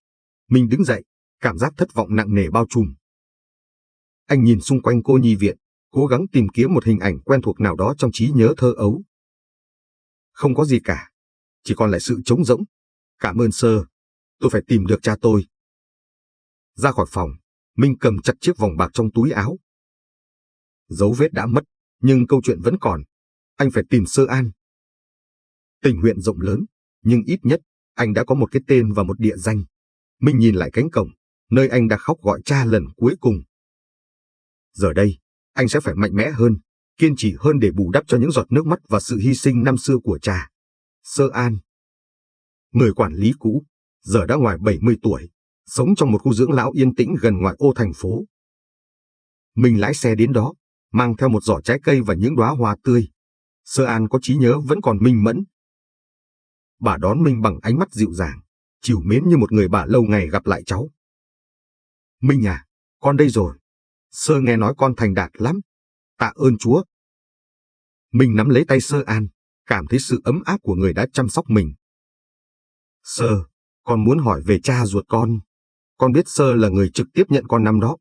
Minh đứng dậy, cảm giác thất vọng nặng nề bao trùm. Anh nhìn xung quanh cô nhi viện, cố gắng tìm kiếm một hình ảnh quen thuộc nào đó trong trí nhớ thơ ấu. Không có gì cả, chỉ còn lại sự trống rỗng. Cảm ơn sơ, tôi phải tìm được cha tôi. Ra khỏi phòng, Minh cầm chặt chiếc vòng bạc trong túi áo. Dấu vết đã mất, nhưng câu chuyện vẫn còn. Anh phải tìm sơ An. Tỉnh huyện rộng lớn, nhưng ít nhất, anh đã có một cái tên và một địa danh. Minh nhìn lại cánh cổng, nơi anh đã khóc gọi cha lần cuối cùng. Giờ đây, anh sẽ phải mạnh mẽ hơn, kiên trì hơn để bù đắp cho những giọt nước mắt và sự hy sinh năm xưa của cha. Sơ An. Người quản lý cũ, giờ đã ngoài 70 tuổi, sống trong một khu dưỡng lão yên tĩnh gần ngoại ô thành phố. Mình lái xe đến đó, mang theo một giỏ trái cây và những đóa hoa tươi. Sơ An có trí nhớ vẫn còn minh mẫn. Bà đón Minh bằng ánh mắt dịu dàng, trìu mến như một người bà lâu ngày gặp lại cháu. Minh à, con đây rồi. Sơ nghe nói con thành đạt lắm. Tạ ơn Chúa. Minh nắm lấy tay Sơ An, cảm thấy sự ấm áp của người đã chăm sóc mình. Sơ, con muốn hỏi về cha ruột con. Con biết Sơ là người trực tiếp nhận con năm đó.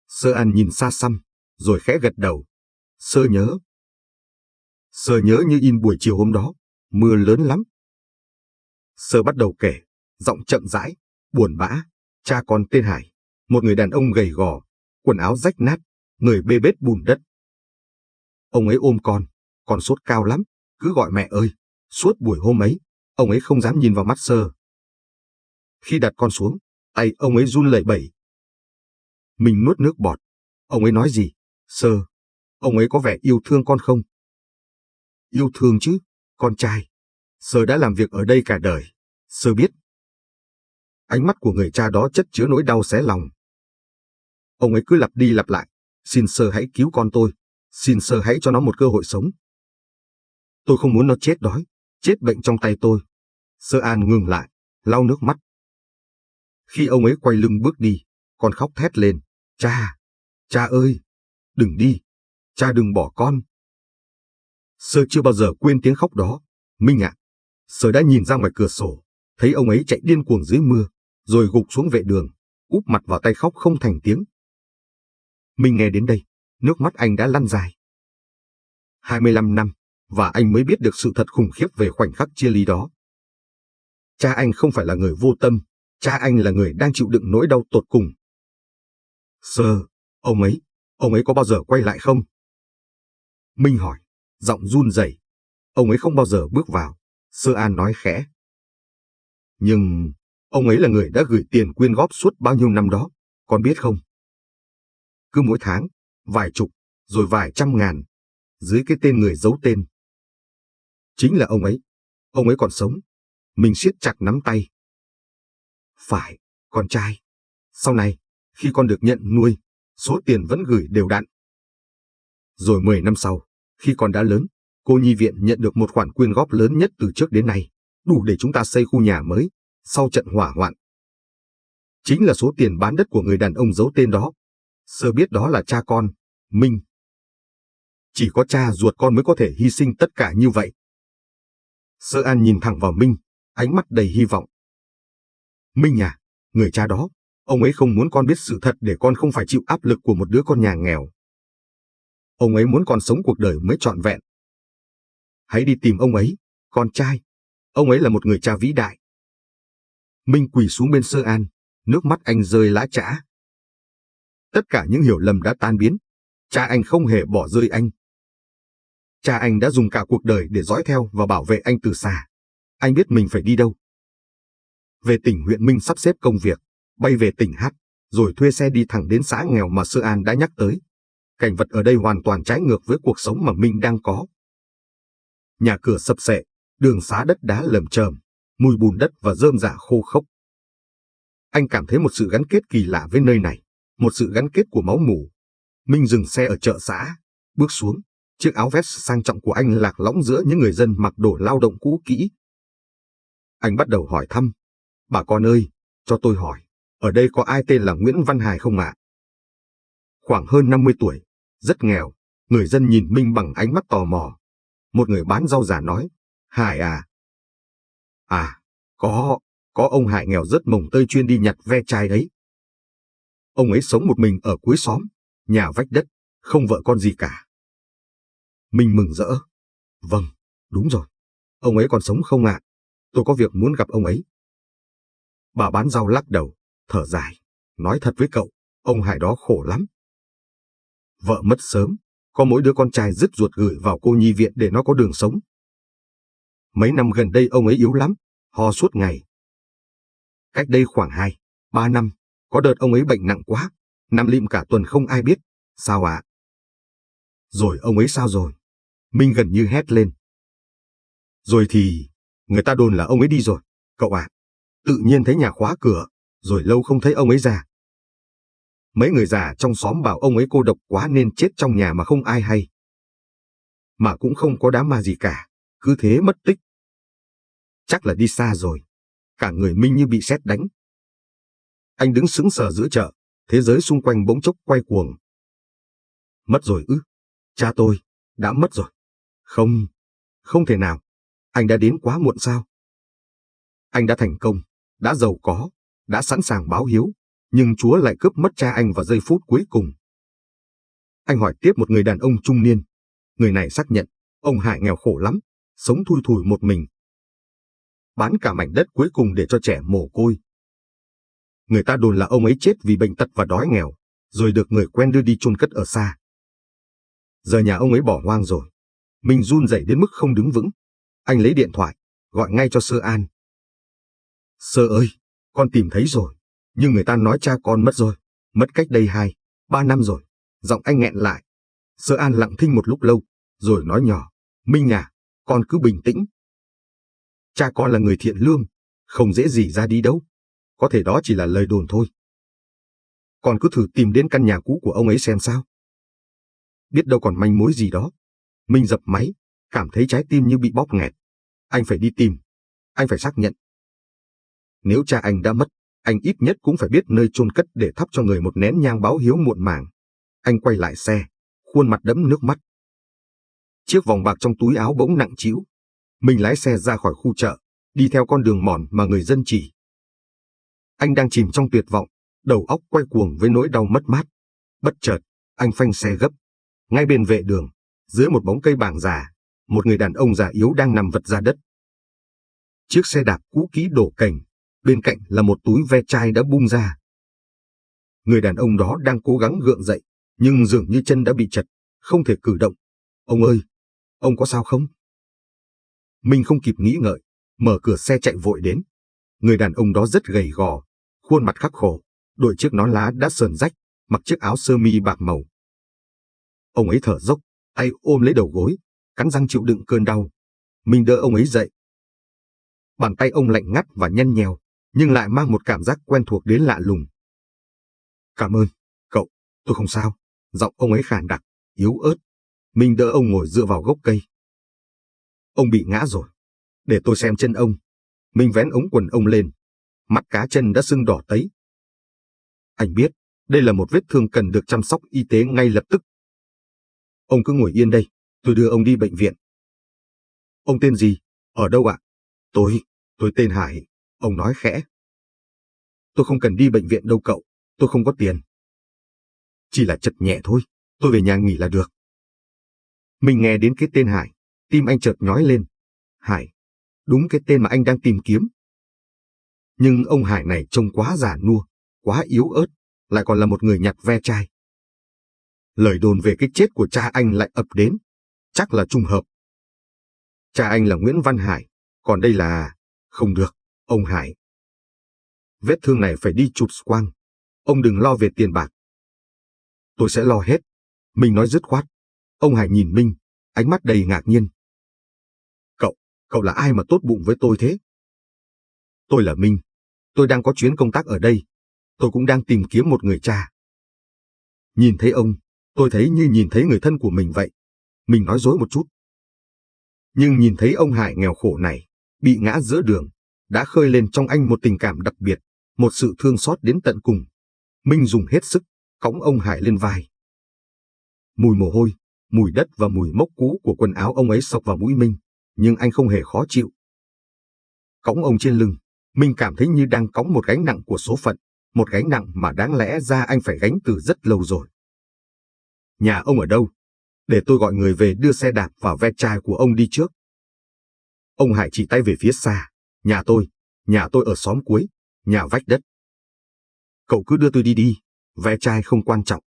Sơ An nhìn xa xăm, rồi khẽ gật đầu. Sơ nhớ. Sơ nhớ như in buổi chiều hôm đó, mưa lớn lắm. Sơ bắt đầu kể, giọng chậm rãi, buồn bã. Cha con tên Hải, một người đàn ông gầy gò, quần áo rách nát, người bê bết bùn đất. Ông ấy ôm con sốt cao lắm, cứ gọi mẹ ơi. Suốt buổi hôm ấy, ông ấy không dám nhìn vào mắt Sơ. Khi đặt con xuống, tay ông ấy run lẩy bẩy. Mình nuốt nước bọt. Ông ấy nói gì? Sơ, ông ấy có vẻ yêu thương con không? Yêu thương chứ, con trai. Sơ đã làm việc ở đây cả đời, Sơ biết. Ánh mắt của người cha đó chất chứa nỗi đau xé lòng. Ông ấy cứ lặp đi lặp lại, xin Sơ hãy cứu con tôi, xin Sơ hãy cho nó một cơ hội sống. Tôi không muốn nó chết đói, chết bệnh trong tay tôi. Sơ An ngừng lại, lau nước mắt. Khi ông ấy quay lưng bước đi, con khóc thét lên, cha, cha ơi, đừng đi, cha đừng bỏ con. Sơ chưa bao giờ quên tiếng khóc đó. Minh ạ, Sơ đã nhìn ra ngoài cửa sổ, thấy ông ấy chạy điên cuồng dưới mưa, rồi gục xuống vệ đường, úp mặt vào tay khóc không thành tiếng. Minh nghe đến đây, nước mắt anh đã lăn dài. 25 năm, và anh mới biết được sự thật khủng khiếp về khoảnh khắc chia ly đó. Cha anh không phải là người vô tâm, cha anh là người đang chịu đựng nỗi đau tột cùng. Sơ, ông ấy có bao giờ quay lại không? Minh hỏi, giọng run rẩy. Ông ấy không bao giờ bước vào, Sơ An nói khẽ. Nhưng, ông ấy là người đã gửi tiền quyên góp suốt bao nhiêu năm đó, con biết không? Cứ mỗi tháng, vài chục, rồi vài trăm ngàn, dưới cái tên người giấu tên. Chính là ông ấy còn sống. Mình siết chặt nắm tay. Phải, con trai. Sau này, khi con được nhận nuôi, số tiền vẫn gửi đều đặn. Rồi 10 năm sau, khi con đã lớn, cô nhi viện nhận được một khoản quyên góp lớn nhất từ trước đến nay, đủ để chúng ta xây khu nhà mới, sau trận hỏa hoạn. Chính là số tiền bán đất của người đàn ông giấu tên đó. Sơ biết đó là cha con, Minh. Chỉ có cha ruột con mới có thể hy sinh tất cả như vậy. Sơ An nhìn thẳng vào Minh, ánh mắt đầy hy vọng. Minh à, người cha đó, ông ấy không muốn con biết sự thật để con không phải chịu áp lực của một đứa con nhà nghèo. Ông ấy muốn con sống cuộc đời mới trọn vẹn. Hãy đi tìm ông ấy, con trai. Ông ấy là một người cha vĩ đại. Minh quỳ xuống bên Sơ An, nước mắt anh rơi lã chã. Tất cả những hiểu lầm đã tan biến. Cha anh không hề bỏ rơi anh. Cha anh đã dùng cả cuộc đời để dõi theo và bảo vệ anh từ xa. Anh biết mình phải đi đâu. Về tỉnh huyện, Minh sắp xếp công việc, bay về tỉnh Hát, rồi thuê xe đi thẳng đến xã nghèo mà Sơ An đã nhắc tới. Cảnh vật ở đây hoàn toàn trái ngược với cuộc sống mà Minh đang có. Nhà cửa sập xệ, đường xá đất đá lởm chởm, mùi bùn đất và rơm rạ khô khốc. Anh cảm thấy một sự gắn kết kỳ lạ với nơi này, một sự gắn kết của máu mủ. Minh dừng xe ở chợ xã, bước xuống, chiếc áo vest sang trọng của anh lạc lõng giữa những người dân mặc đồ lao động cũ kỹ. Anh bắt đầu hỏi thăm. Bà con ơi, cho tôi hỏi, ở đây có ai tên là Nguyễn Văn Hải không ạ? Khoảng hơn 50 tuổi, rất nghèo, người dân nhìn Minh bằng ánh mắt tò mò. Một người bán rau già nói, Hải à? À, có ông Hải nghèo rất mồng tơi chuyên đi nhặt ve chai ấy. Ông ấy sống một mình ở cuối xóm, nhà vách đất, không vợ con gì cả. Minh mừng rỡ. Vâng, đúng rồi. Ông ấy còn sống không ạ? Tôi có việc muốn gặp ông ấy. Bà bán rau lắc đầu, thở dài. Nói thật với cậu, ông Hải đó khổ lắm. Vợ mất sớm, có mỗi đứa con trai dứt ruột gửi vào cô nhi viện để nó có đường sống. Mấy năm gần đây ông ấy yếu lắm, ho suốt ngày. Cách đây khoảng 2-3 năm, có đợt ông ấy bệnh nặng quá, nằm lịm cả tuần không ai biết. Sao ạ? Rồi ông ấy sao rồi? Minh gần như hét lên. Rồi thì, người ta đồn là ông ấy đi rồi, cậu ạ. Tự nhiên thấy nhà khóa cửa, rồi lâu không thấy ông ấy ra. Mấy người già trong xóm bảo ông ấy cô độc quá nên chết trong nhà mà không ai hay. Mà cũng không có đám ma gì cả, cứ thế mất tích. Chắc là đi xa rồi. Cả người Minh như bị sét đánh. Anh đứng sững sờ giữa chợ, thế giới xung quanh bỗng chốc quay cuồng. Mất rồi ư? Cha tôi, đã mất rồi. Không thể nào. Anh đã đến quá muộn sao? Anh đã thành công, đã giàu có, đã sẵn sàng báo hiếu, nhưng Chúa lại cướp mất cha anh vào giây phút cuối cùng. Anh hỏi tiếp một người đàn ông trung niên. Người này xác nhận, ông Hải nghèo khổ lắm, sống thui thủi một mình. Bán cả mảnh đất cuối cùng để cho trẻ mồ côi. Người ta đồn là ông ấy chết vì bệnh tật và đói nghèo, rồi được người quen đưa đi chôn cất ở xa. Giờ nhà ông ấy bỏ hoang rồi. Mình run rẩy đến mức không đứng vững. Anh lấy điện thoại, gọi ngay cho Sơ An. Sơ ơi, con tìm thấy rồi. Nhưng người ta nói cha con mất rồi. Mất cách đây 2-3 năm rồi. Giọng anh nghẹn lại. Sơ An lặng thinh một lúc lâu, rồi nói nhỏ. Minh à, con cứ bình tĩnh. Cha con là người thiện lương, không dễ gì ra đi đâu. Có thể đó chỉ là lời đồn thôi. Con cứ thử tìm đến căn nhà cũ của ông ấy xem sao. Biết đâu còn manh mối gì đó. Minh dập máy, cảm thấy trái tim như bị bóp nghẹt. Anh phải đi tìm. Anh phải xác nhận. Nếu cha anh đã mất, anh ít nhất cũng phải biết nơi chôn cất để thắp cho người một nén nhang báo hiếu muộn màng. Anh quay lại xe, khuôn mặt đẫm nước mắt. Chiếc vòng bạc trong túi áo bỗng nặng trĩu. Mình lái xe ra khỏi khu chợ, đi theo con đường mòn mà người dân chỉ. Anh đang chìm trong tuyệt vọng, đầu óc quay cuồng với nỗi đau mất mát. Bất chợt, anh phanh xe gấp. Ngay bên vệ đường, dưới một bóng cây bàng già, một người đàn ông già yếu đang nằm vật ra đất. Chiếc xe đạp cũ kỹ đổ cành, bên cạnh là một túi ve chai đã bung ra. Người đàn ông đó đang cố gắng gượng dậy, nhưng dường như chân đã bị chật, không thể cử động. Ông ơi, ông có sao không? Mình không kịp nghĩ ngợi, mở cửa xe chạy vội đến. Người đàn ông đó rất gầy gò, khuôn mặt khắc khổ, đội chiếc nón lá đã sờn rách, mặc chiếc áo sơ mi bạc màu. Ông ấy thở dốc, tay ôm lấy đầu gối, cắn răng chịu đựng cơn đau. Mình đỡ ông ấy dậy. Bàn tay ông lạnh ngắt và nhăn nhèo, nhưng lại mang một cảm giác quen thuộc đến lạ lùng. Cảm ơn, cậu, tôi không sao. Giọng ông ấy khàn đặc, yếu ớt. Mình đỡ ông ngồi dựa vào gốc cây. Ông bị ngã rồi. Để tôi xem chân ông. Mình vén ống quần ông lên. Mắt cá chân đã sưng đỏ tấy. Anh biết, đây là một vết thương cần được chăm sóc y tế ngay lập tức. Ông cứ ngồi yên đây, tôi đưa ông đi bệnh viện. Ông tên gì? Ở đâu ạ? Tôi tên Hải, ông nói khẽ. Tôi không cần đi bệnh viện đâu cậu, tôi không có tiền. Chỉ là chật nhẹ thôi, tôi về nhà nghỉ là được. Mình nghe đến cái tên Hải, tim anh chợt nhói lên. Hải, đúng cái tên mà anh đang tìm kiếm. Nhưng ông Hải này trông quá già nua, quá yếu ớt, lại còn là một người nhặt ve chai. Lời đồn về cái chết của cha anh lại ập đến, chắc là trùng hợp. Cha anh là Nguyễn Văn Hải, còn đây là... Không được, ông Hải. Vết thương này phải đi chụp X-quang. Ông đừng lo về tiền bạc. Tôi sẽ lo hết. Mình nói dứt khoát. Ông Hải nhìn Minh, ánh mắt đầy ngạc nhiên. Cậu là ai mà tốt bụng với tôi thế? Tôi là Minh. Tôi đang có chuyến công tác ở đây. Tôi cũng đang tìm kiếm một người cha. Nhìn thấy ông, tôi thấy như nhìn thấy người thân của mình vậy. Mình nói dối một chút. Nhưng nhìn thấy ông Hải nghèo khổ này, bị ngã giữa đường, đã khơi lên trong anh một tình cảm đặc biệt, một sự thương xót đến tận cùng. Minh dùng hết sức, cõng ông Hải lên vai. Mùi mồ hôi, mùi đất và mùi mốc cũ của quần áo ông ấy xộc vào mũi Minh, nhưng anh không hề khó chịu. Cõng ông trên lưng, Minh cảm thấy như đang cõng một gánh nặng của số phận, một gánh nặng mà đáng lẽ ra anh phải gánh từ rất lâu rồi. Nhà ông ở đâu? Để tôi gọi người về đưa xe đạp và ve chai của ông đi trước. Ông Hải chỉ tay về phía xa. Nhà tôi ở xóm cuối, nhà vách đất. Cậu cứ đưa tôi đi, ve chai không quan trọng.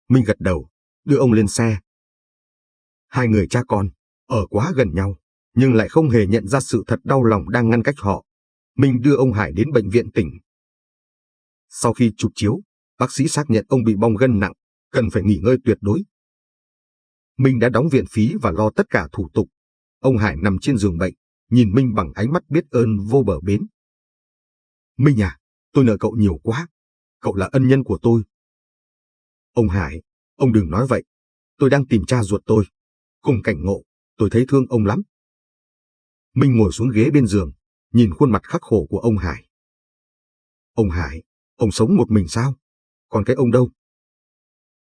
Minh gật đầu, đưa ông lên xe. Hai người cha con, ở quá gần nhau, nhưng lại không hề nhận ra sự thật đau lòng đang ngăn cách họ. Minh đưa ông Hải đến bệnh viện tỉnh. Sau khi chụp chiếu, bác sĩ xác nhận ông bị bong gân nặng, cần phải nghỉ ngơi tuyệt đối. Minh đã đóng viện phí và lo tất cả thủ tục. Ông Hải nằm trên giường bệnh, nhìn Minh bằng ánh mắt biết ơn vô bờ bến. Minh à, tôi nợ cậu nhiều quá. Cậu là ân nhân của tôi. Ông Hải, ông đừng nói vậy. Tôi đang tìm cha ruột tôi. Cùng cảnh ngộ, tôi thấy thương ông lắm. Minh ngồi xuống ghế bên giường, nhìn khuôn mặt khắc khổ của ông Hải. Ông Hải, ông sống một mình sao? Còn cái ông đâu?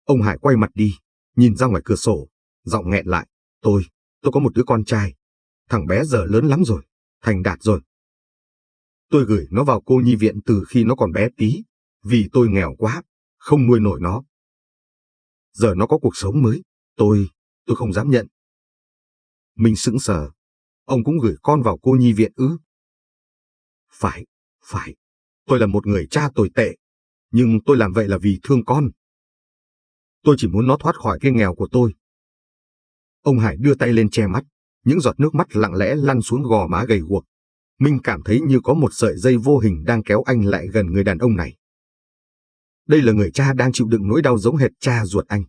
Ông Hải quay mặt đi, nhìn ra ngoài cửa sổ, giọng nghẹn lại. Tôi có một đứa con trai. Thằng bé giờ lớn lắm rồi, thành đạt rồi. Tôi gửi nó vào cô nhi viện từ khi nó còn bé tí, vì tôi nghèo quá, không nuôi nổi nó. Giờ nó có cuộc sống mới, tôi không dám nhận. Mình sững sờ. Ông cũng gửi con vào cô nhi viện ư? Phải. Tôi là một người cha tồi tệ, nhưng tôi làm vậy là vì thương con. Tôi chỉ muốn nó thoát khỏi cái nghèo của tôi. Ông Hải đưa tay lên che mắt, những giọt nước mắt lặng lẽ lăn xuống gò má gầy guộc. Minh cảm thấy như có một sợi dây vô hình đang kéo anh lại gần người đàn ông này. Đây là người cha đang chịu đựng nỗi đau giống hệt cha ruột anh.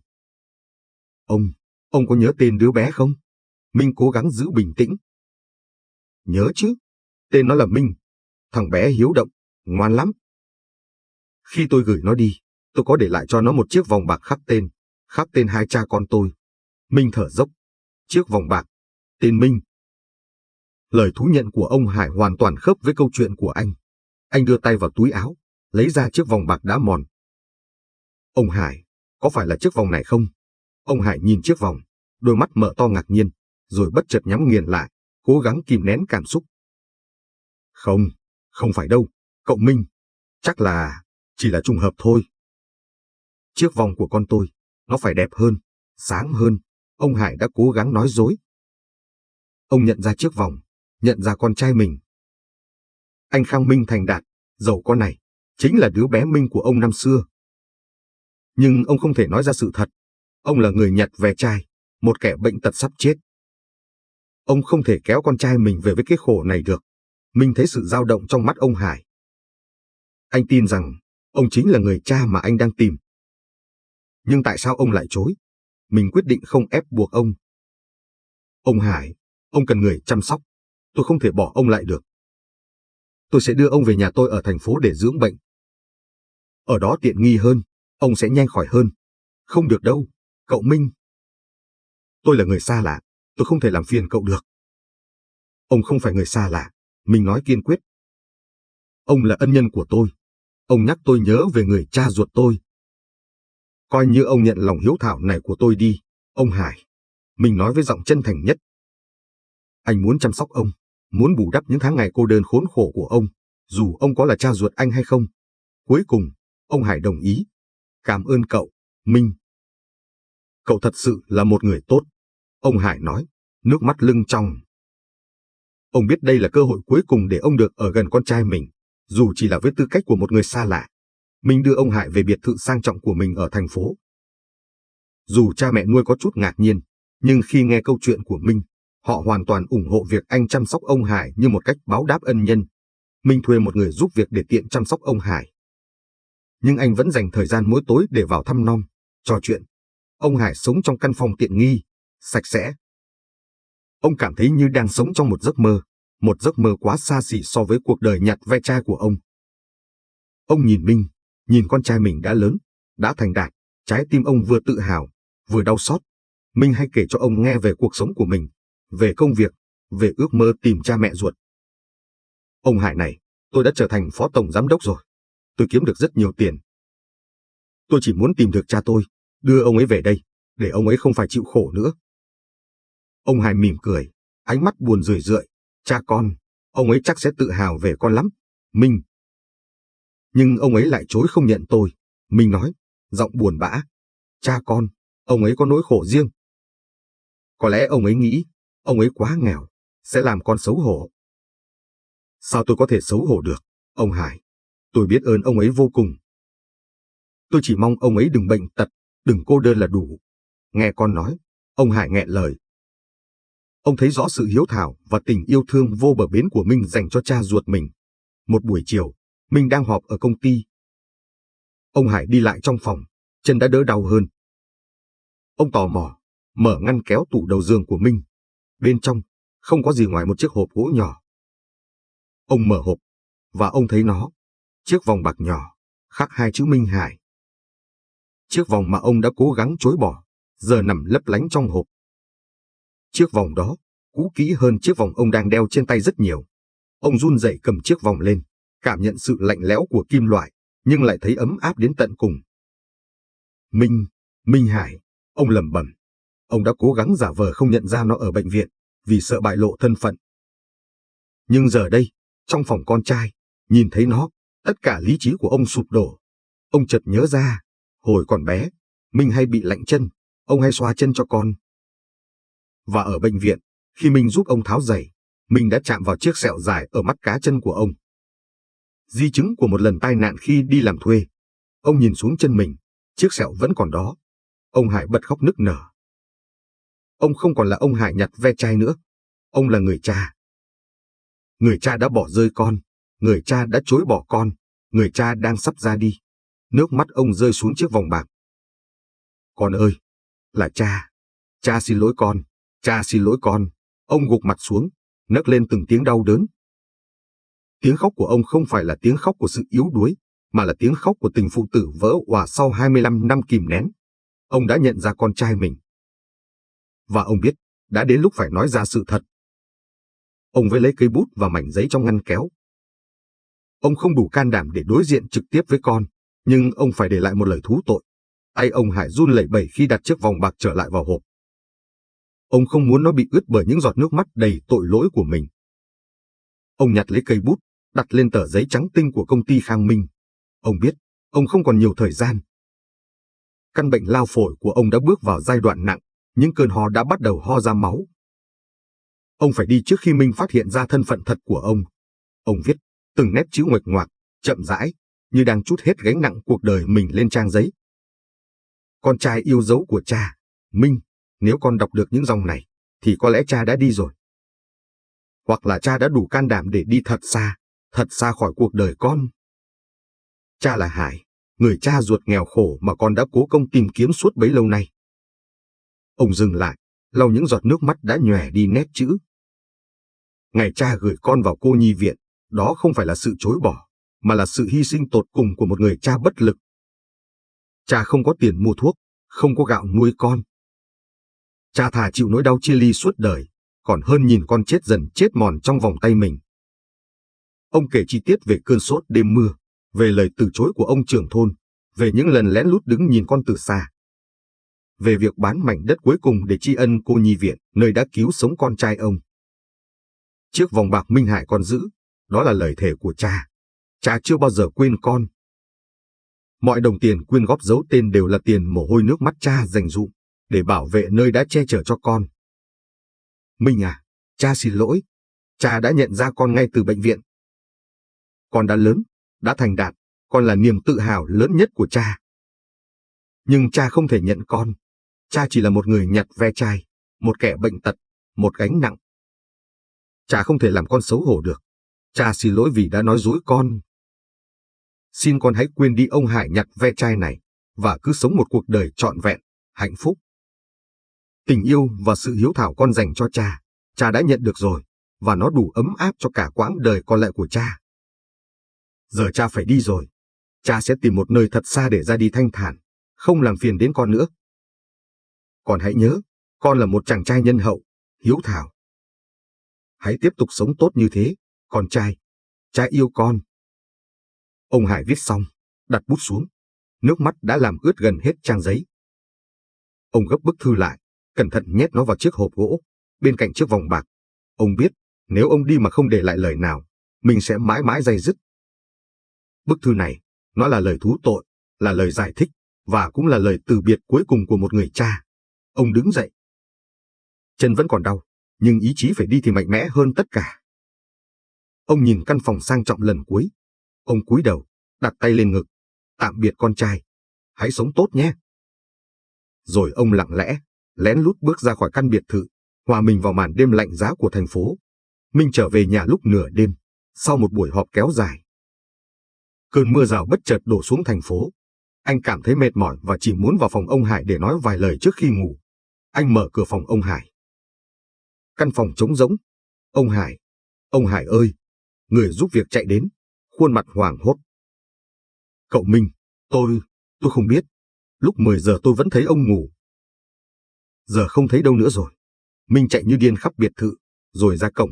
Ông có nhớ tên đứa bé không? Minh cố gắng giữ bình tĩnh. Nhớ chứ, tên nó là Minh, thằng bé hiếu động, ngoan lắm. Khi tôi gửi nó đi, tôi có để lại cho nó một chiếc vòng bạc khắc tên hai cha con tôi. Minh thở dốc. Chiếc vòng bạc, tên Minh. Lời thú nhận của ông Hải hoàn toàn khớp với câu chuyện của anh. Anh đưa tay vào túi áo, lấy ra chiếc vòng bạc đã mòn. Ông Hải, có phải là chiếc vòng này không? Ông Hải nhìn chiếc vòng, đôi mắt mở to ngạc nhiên, rồi bất chợt nhắm nghiền lại, cố gắng kìm nén cảm xúc. Không phải đâu, cậu Minh, chắc chỉ là trùng hợp thôi. Chiếc vòng của con tôi, nó phải đẹp hơn, sáng hơn, ông Hải đã cố gắng nói dối. Ông nhận ra chiếc vòng, nhận ra con trai mình. Anh Khang Minh thành đạt, giàu có này, chính là đứa bé Minh của ông năm xưa. Nhưng ông không thể nói ra sự thật. Ông là người Nhật ve chai, một kẻ bệnh tật sắp chết. Ông không thể kéo con trai mình về với cái khổ này được. Minh thấy sự dao động trong mắt ông Hải. Anh tin rằng ông chính là người cha mà anh đang tìm. Nhưng tại sao ông lại chối? Mình quyết định không ép buộc ông. Ông Hải, ông cần người chăm sóc. Tôi không thể bỏ ông lại được. Tôi sẽ đưa ông về nhà tôi ở thành phố để dưỡng bệnh. Ở đó tiện nghi hơn, ông sẽ nhanh khỏi hơn. Không được đâu, cậu Minh. Tôi là người xa lạ, tôi không thể làm phiền cậu được. Ông không phải người xa lạ, Minh nói kiên quyết. Ông là ân nhân của tôi. Ông nhắc tôi nhớ về người cha ruột tôi. Coi như ông nhận lòng hiếu thảo này của tôi đi, ông Hải. Minh nói với giọng chân thành nhất. Anh muốn chăm sóc ông, muốn bù đắp những tháng ngày cô đơn khốn khổ của ông, dù ông có là cha ruột anh hay không. Cuối cùng, ông Hải đồng ý. Cảm ơn cậu, Minh. Cậu thật sự là một người tốt, ông Hải nói, nước mắt lưng tròng. Ông biết đây là cơ hội cuối cùng để ông được ở gần con trai mình, dù chỉ là với tư cách của một người xa lạ. Minh đưa ông Hải về biệt thự sang trọng của mình ở thành phố. Dù cha mẹ nuôi có chút ngạc nhiên, nhưng khi nghe câu chuyện của Minh, họ hoàn toàn ủng hộ việc anh chăm sóc ông Hải như một cách báo đáp ân nhân. Minh thuê một người giúp việc để tiện chăm sóc ông Hải. Nhưng anh vẫn dành thời gian mỗi tối để vào thăm nom, trò chuyện. Ông Hải sống trong căn phòng tiện nghi, sạch sẽ. Ông cảm thấy như đang sống trong một giấc mơ quá xa xỉ so với cuộc đời nhặt ve chai của ông. Ông nhìn Minh, nhìn con trai mình đã lớn, đã thành đạt, trái tim ông vừa tự hào, vừa đau xót. Minh hay kể cho ông nghe về cuộc sống của mình, về công việc, về ước mơ tìm cha mẹ ruột. Ông Hải này, tôi đã trở thành phó tổng giám đốc rồi. Tôi kiếm được rất nhiều tiền. Tôi chỉ muốn tìm được cha tôi, đưa ông ấy về đây, để ông ấy không phải chịu khổ nữa. Ông Hải mỉm cười, ánh mắt buồn rười rượi. Cha con, ông ấy chắc sẽ tự hào về con lắm, Minh. Nhưng ông ấy lại chối không nhận tôi, Minh nói, giọng buồn bã. Cha con, ông ấy có nỗi khổ riêng. Có lẽ ông ấy nghĩ, ông ấy quá nghèo, sẽ làm con xấu hổ. Sao tôi có thể xấu hổ được, ông Hải? Tôi biết ơn ông ấy vô cùng. Tôi chỉ mong ông ấy đừng bệnh tật, đừng cô đơn là đủ. Nghe con nói, ông Hải nghẹn lời. Ông thấy rõ sự hiếu thảo và tình yêu thương vô bờ bến của Minh dành cho cha ruột mình. Một buổi chiều, Minh đang họp ở công ty. Ông Hải đi lại trong phòng, chân đã đỡ đau hơn. Ông tò mò, mở ngăn kéo tủ đầu giường của Minh. Bên trong, không có gì ngoài một chiếc hộp gỗ nhỏ. Ông mở hộp, và ông thấy nó, chiếc vòng bạc nhỏ, khắc hai chữ Minh Hải. Chiếc vòng mà ông đã cố gắng chối bỏ, giờ nằm lấp lánh trong hộp. Chiếc vòng đó, cũ kỹ hơn chiếc vòng ông đang đeo trên tay rất nhiều. Ông run rẩy cầm chiếc vòng lên, cảm nhận sự lạnh lẽo của kim loại, nhưng lại thấy ấm áp đến tận cùng. Minh Hải, ông lẩm bẩm. Ông đã cố gắng giả vờ không nhận ra nó ở bệnh viện, vì sợ bại lộ thân phận. Nhưng giờ đây, trong phòng con trai, nhìn thấy nó, tất cả lý trí của ông sụp đổ. Ông chợt nhớ ra, hồi còn bé, Minh hay bị lạnh chân, ông hay xoa chân cho con. Và ở bệnh viện, khi Minh giúp ông tháo giày, Minh đã chạm vào chiếc sẹo dài ở mắt cá chân của ông. Di chứng của một lần tai nạn khi đi làm thuê. Ông nhìn xuống chân mình, chiếc sẹo vẫn còn đó. Ông Hải bật khóc nức nở. Ông không còn là ông Hải nhặt ve chai nữa. Ông là người cha. Người cha đã bỏ rơi con. Người cha đã chối bỏ con. Người cha đang sắp ra đi. Nước mắt ông rơi xuống chiếc vòng bạc. Con ơi! Là cha! Cha xin lỗi con! Cha xin lỗi con! Ông gục mặt xuống, nấc lên từng tiếng đau đớn. Tiếng khóc của ông không phải là tiếng khóc của sự yếu đuối, mà là tiếng khóc của tình phụ tử vỡ òa sau 25 năm kìm nén. Ông đã nhận ra con trai mình. Và ông biết, đã đến lúc phải nói ra sự thật. Ông vẫy lấy cây bút và mảnh giấy trong ngăn kéo. Ông không đủ can đảm để đối diện trực tiếp với con, nhưng ông phải để lại một lời thú tội. Tay ông Hải run lẩy bẩy khi đặt chiếc vòng bạc trở lại vào hộp. Ông không muốn nó bị ướt bởi những giọt nước mắt đầy tội lỗi của mình. Ông nhặt lấy cây bút, đặt lên tờ giấy trắng tinh của công ty Khang Minh. Ông biết, ông không còn nhiều thời gian. Căn bệnh lao phổi của ông đã bước vào giai đoạn nặng, những cơn ho đã bắt đầu ho ra máu. Ông phải đi trước khi Minh phát hiện ra thân phận thật của ông. Ông viết từng nét chữ nguệch ngoạc, chậm rãi, như đang trút hết gánh nặng cuộc đời mình lên trang giấy. Con trai yêu dấu của cha, Minh, nếu con đọc được những dòng này, thì có lẽ cha đã đi rồi. Hoặc là cha đã đủ can đảm để đi thật xa khỏi cuộc đời con. Cha là Hải, người cha ruột nghèo khổ mà con đã cố công tìm kiếm suốt bấy lâu nay. Ông dừng lại, lau những giọt nước mắt đã nhòe đi nét chữ. Ngày cha gửi con vào cô nhi viện, đó không phải là sự chối bỏ, mà là sự hy sinh tột cùng của một người cha bất lực. Cha không có tiền mua thuốc, không có gạo nuôi con. Cha thà chịu nỗi đau chia ly suốt đời, còn hơn nhìn con chết dần chết mòn trong vòng tay mình. Ông kể chi tiết về cơn sốt đêm mưa, về lời từ chối của ông trưởng thôn, về những lần lén lút đứng nhìn con từ xa, về việc bán mảnh đất cuối cùng để tri ân cô nhi viện, nơi đã cứu sống con trai ông. Chiếc vòng bạc Minh Hải còn giữ, đó là lời thề của cha. Cha chưa bao giờ quên con. Mọi đồng tiền quyên góp giấu tên đều là tiền mồ hôi nước mắt cha dành dụm để bảo vệ nơi đã che chở cho con. Minh à, cha xin lỗi. Cha đã nhận ra con ngay từ bệnh viện. Con đã lớn, đã thành đạt, con là niềm tự hào lớn nhất của cha. Nhưng cha không thể nhận con. Cha chỉ là một người nhặt ve chai, một kẻ bệnh tật, một gánh nặng. Cha không thể làm con xấu hổ được. Cha xin lỗi vì đã nói dối con. Xin con hãy quên đi ông Hải nhặt ve chai này, và cứ sống một cuộc đời trọn vẹn, hạnh phúc. Tình yêu và sự hiếu thảo con dành cho cha đã nhận được rồi, và nó đủ ấm áp cho cả quãng đời còn lại của cha. Giờ cha phải đi rồi. Cha sẽ tìm một nơi thật xa để ra đi thanh thản, không làm phiền đến con nữa. Con hãy nhớ, con là một chàng trai nhân hậu, hiếu thảo. Hãy tiếp tục sống tốt như thế, con trai. Cha yêu con. Ông Hải viết xong, đặt bút xuống. Nước mắt đã làm ướt gần hết trang giấy. Ông gấp bức thư lại, cẩn thận nhét nó vào chiếc hộp gỗ, bên cạnh chiếc vòng bạc. Ông biết, nếu ông đi mà không để lại lời nào, mình sẽ mãi mãi day dứt. Bức thư này, nó là lời thú tội, là lời giải thích, và cũng là lời từ biệt cuối cùng của một người cha. Ông đứng dậy. Chân vẫn còn đau, nhưng ý chí phải đi thì mạnh mẽ hơn tất cả. Ông nhìn căn phòng sang trọng lần cuối. Ông cúi đầu, đặt tay lên ngực. Tạm biệt con trai. Hãy sống tốt nhé. Rồi ông lặng lẽ, lén lút bước ra khỏi căn biệt thự, hòa mình vào màn đêm lạnh giá của thành phố. Minh trở về nhà lúc nửa đêm, sau một buổi họp kéo dài. Cơn mưa rào bất chợt đổ xuống thành phố. Anh cảm thấy mệt mỏi và chỉ muốn vào phòng ông Hải để nói vài lời trước khi ngủ. Anh mở cửa phòng ông Hải. Căn phòng trống rỗng. Ông Hải ơi! Người giúp việc chạy đến, khuôn mặt hoảng hốt. Cậu Minh, tôi không biết. Lúc 10 giờ tôi vẫn thấy ông ngủ. Giờ không thấy đâu nữa rồi. Minh chạy như điên khắp biệt thự, rồi ra cổng.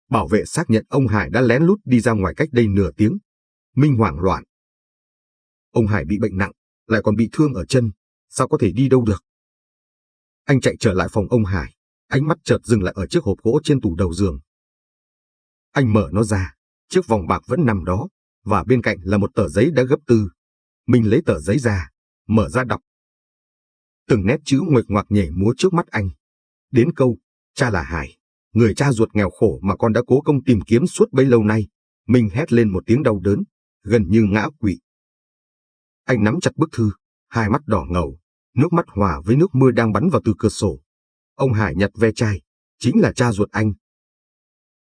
Bảo vệ xác nhận ông Hải đã lén lút đi ra ngoài cách đây nửa tiếng. Minh hoảng loạn. Ông Hải bị bệnh nặng, lại còn bị thương ở chân, sao có thể đi đâu được? Anh chạy trở lại phòng ông Hải, ánh mắt chợt dừng lại ở chiếc hộp gỗ trên tủ đầu giường. Anh mở nó ra, chiếc vòng bạc vẫn nằm đó, và bên cạnh là một tờ giấy đã gấp tư. Minh lấy tờ giấy ra, mở ra đọc. Từng nét chữ nguệch ngoạc nhảy múa trước mắt anh. Đến câu, cha là Hải, người cha ruột nghèo khổ mà con đã cố công tìm kiếm suốt bấy lâu nay, Minh hét lên một tiếng đau đớn, gần như ngã quỵ. Anh nắm chặt bức thư, hai mắt đỏ ngầu, nước mắt hòa với nước mưa đang bắn vào từ cửa sổ, Ông Hải nhặt ve chai, chính là cha ruột anh.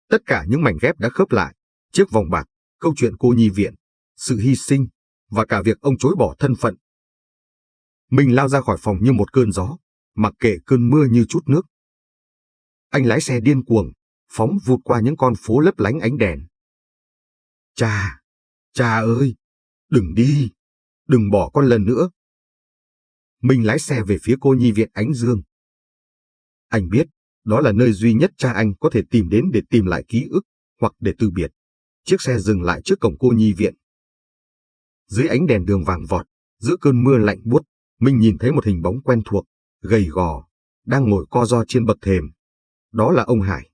Tất cả những mảnh ghép đã khớp lại, chiếc vòng bạc, câu chuyện cô nhi viện, sự hy sinh, và cả việc ông chối bỏ thân phận. Mình lao ra khỏi phòng như một cơn gió, mặc kệ cơn mưa như chút nước. Anh lái xe điên cuồng, phóng vụt qua những con phố lấp lánh ánh đèn. Cha, cha ơi, đừng đi, đừng bỏ con lần nữa. Mình lái xe về phía cô nhi viện Ánh Dương. Anh biết, đó là nơi duy nhất cha anh có thể tìm đến để tìm lại ký ức, hoặc để từ biệt. Chiếc xe dừng lại trước cổng cô nhi viện. Dưới ánh đèn đường vàng vọt, giữa cơn mưa lạnh buốt, mình nhìn thấy một hình bóng quen thuộc, gầy gò, đang ngồi co ro trên bậc thềm. Đó là ông Hải.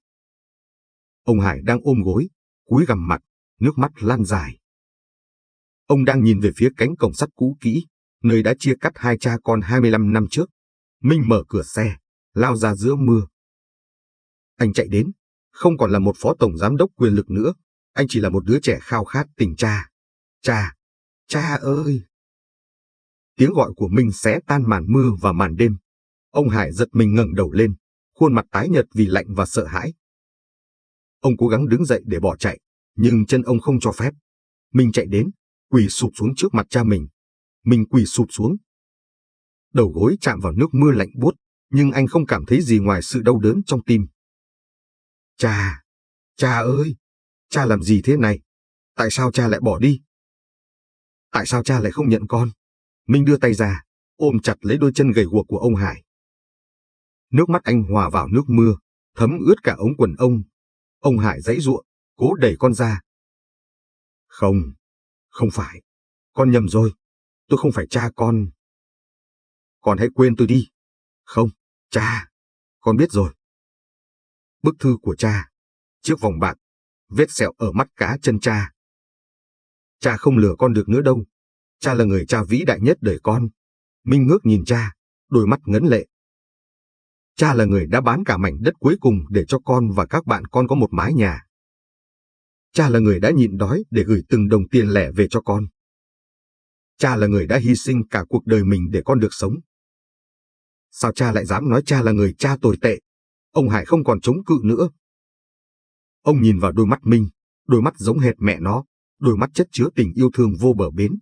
Ông Hải đang ôm gối, cúi gằm mặt, nước mắt lan dài. Ông đang nhìn về phía cánh cổng sắt cũ kỹ, nơi đã chia cắt hai cha con 25 năm trước. Minh mở cửa xe, lao ra giữa mưa. Anh chạy đến, không còn là một phó tổng giám đốc quyền lực nữa, anh chỉ là một đứa trẻ khao khát tình cha. Cha, cha ơi! Tiếng gọi của Minh xé tan màn mưa và màn đêm. Ông Hải giật mình ngẩng đầu lên, khuôn mặt tái nhợt vì lạnh và sợ hãi. Ông cố gắng đứng dậy để bỏ chạy, nhưng chân ông không cho phép. Minh chạy đến, quỳ sụp xuống trước mặt cha mình. Mình quỳ sụp xuống. Đầu gối chạm vào nước mưa lạnh buốt, nhưng anh không cảm thấy gì ngoài sự đau đớn trong tim. Cha, cha ơi, cha làm gì thế này? Tại sao cha lại bỏ đi? Tại sao cha lại không nhận con? Minh đưa tay ra, ôm chặt lấy đôi chân gầy guộc của ông Hải. Nước mắt anh hòa vào nước mưa, thấm ướt cả ống quần ông. Ông Hải giãy giụa, cố đẩy con ra. Không, không phải. Con nhầm rồi. Tôi không phải cha con. Con hãy quên tôi đi. Không, cha, con biết rồi. Bức thư của cha, chiếc vòng bạc, vết sẹo ở mắt cá chân cha. Cha không lừa con được nữa đâu. Cha là người cha vĩ đại nhất đời con. Minh ngước nhìn cha, đôi mắt ngấn lệ. Cha là người đã bán cả mảnh đất cuối cùng để cho con và các bạn con có một mái nhà. Cha là người đã nhịn đói để gửi từng đồng tiền lẻ về cho con. Cha là người đã hy sinh cả cuộc đời mình để con được sống. Sao cha lại dám nói cha là người cha tồi tệ? Ông Hải không còn chống cự nữa. Ông nhìn vào đôi mắt Minh, đôi mắt giống hệt mẹ nó, đôi mắt chất chứa tình yêu thương vô bờ bến.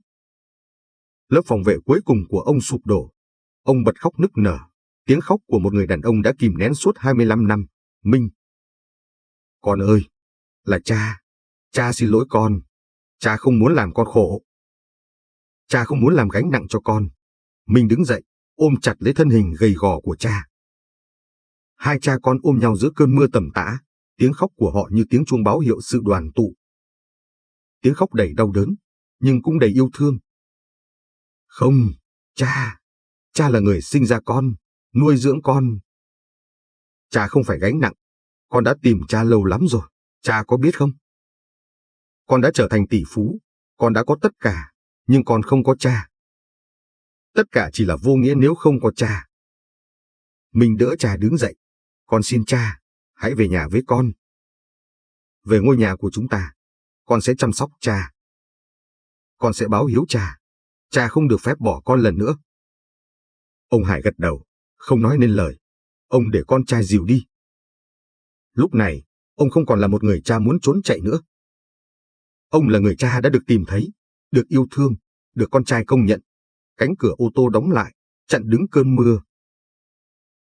Lớp phòng vệ cuối cùng của ông sụp đổ. Ông bật khóc nức nở, tiếng khóc của một người đàn ông đã kìm nén suốt 25 năm. Minh! Con ơi! Là cha! Cha xin lỗi con! Cha không muốn làm con khổ! Cha không muốn làm gánh nặng cho con! Minh đứng dậy, ôm chặt lấy thân hình gầy gò của cha. Hai cha con ôm nhau giữa cơn mưa tầm tã, tiếng khóc của họ như tiếng chuông báo hiệu sự đoàn tụ. Tiếng khóc đầy đau đớn, nhưng cũng đầy yêu thương. Không, cha! Cha là người sinh ra con, nuôi dưỡng con. Cha không phải gánh nặng. Con đã tìm cha lâu lắm rồi, cha có biết không? Con đã trở thành tỷ phú, con đã có tất cả, nhưng con không có cha. Tất cả chỉ là vô nghĩa nếu không có cha. Mình đỡ cha đứng dậy. Con xin cha, hãy về nhà với con. Về ngôi nhà của chúng ta, con sẽ chăm sóc cha. Con sẽ báo hiếu cha. Cha không được phép bỏ con lần nữa. Ông Hải gật đầu, không nói nên lời. Ông để con trai dìu đi. Lúc này, ông không còn là một người cha muốn trốn chạy nữa. Ông là người cha đã được tìm thấy, được yêu thương, được con trai công nhận. Cánh cửa ô tô đóng lại, chặn đứng cơn mưa.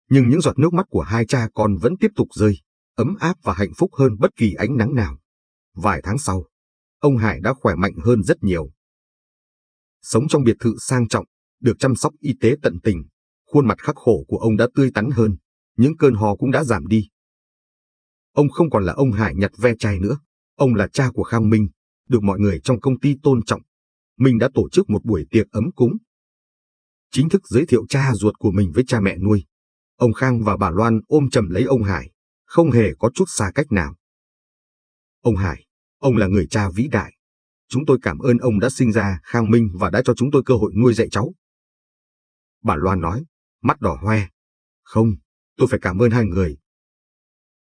Nhưng những giọt nước mắt của hai cha con vẫn tiếp tục rơi, ấm áp và hạnh phúc hơn bất kỳ ánh nắng nào. Vài tháng sau, ông Hải đã khỏe mạnh hơn rất nhiều. Sống trong biệt thự sang trọng, được chăm sóc y tế tận tình, khuôn mặt khắc khổ của ông đã tươi tắn hơn, những cơn ho cũng đã giảm đi. Ông không còn là ông Hải nhặt ve chai nữa, ông là cha của Khang Minh, được mọi người trong công ty tôn trọng. Minh đã tổ chức một buổi tiệc ấm cúng. Chính thức giới thiệu cha ruột của mình với cha mẹ nuôi. Ông Khang và bà Loan ôm chầm lấy ông Hải, không hề có chút xa cách nào. Ông Hải, ông là người cha vĩ đại. Chúng tôi cảm ơn ông đã sinh ra Khang Minh và đã cho chúng tôi cơ hội nuôi dạy cháu. Bà Loan nói, mắt đỏ hoe. Không, tôi phải cảm ơn hai người.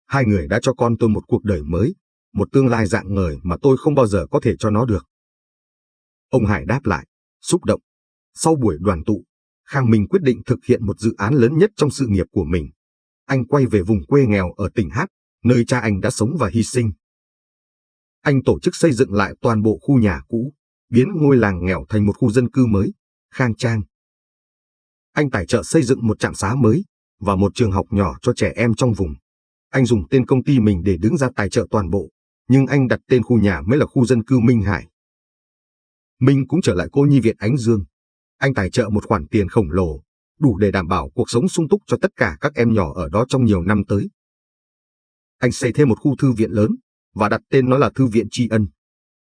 Hai người đã cho con tôi một cuộc đời mới, một tương lai rạng ngời mà tôi không bao giờ có thể cho nó được. Ông Hải đáp lại, xúc động. Sau buổi đoàn tụ, Khang Minh quyết định thực hiện một dự án lớn nhất trong sự nghiệp của mình. Anh quay về vùng quê nghèo ở tỉnh H, nơi cha anh đã sống và hy sinh. Anh tổ chức xây dựng lại toàn bộ khu nhà cũ, biến ngôi làng nghèo thành một khu dân cư mới, khang trang. Anh tài trợ xây dựng một trạm xá mới và một trường học nhỏ cho trẻ em trong vùng. Anh dùng tên công ty mình để đứng ra tài trợ toàn bộ, nhưng anh đặt tên khu nhà mới là khu dân cư Minh Hải. Minh cũng trở lại cô nhi viện Ánh Dương. Anh tài trợ một khoản tiền khổng lồ, đủ để đảm bảo cuộc sống sung túc cho tất cả các em nhỏ ở đó trong nhiều năm tới. Anh xây thêm một khu thư viện lớn và đặt tên nó là Thư viện Tri Ân.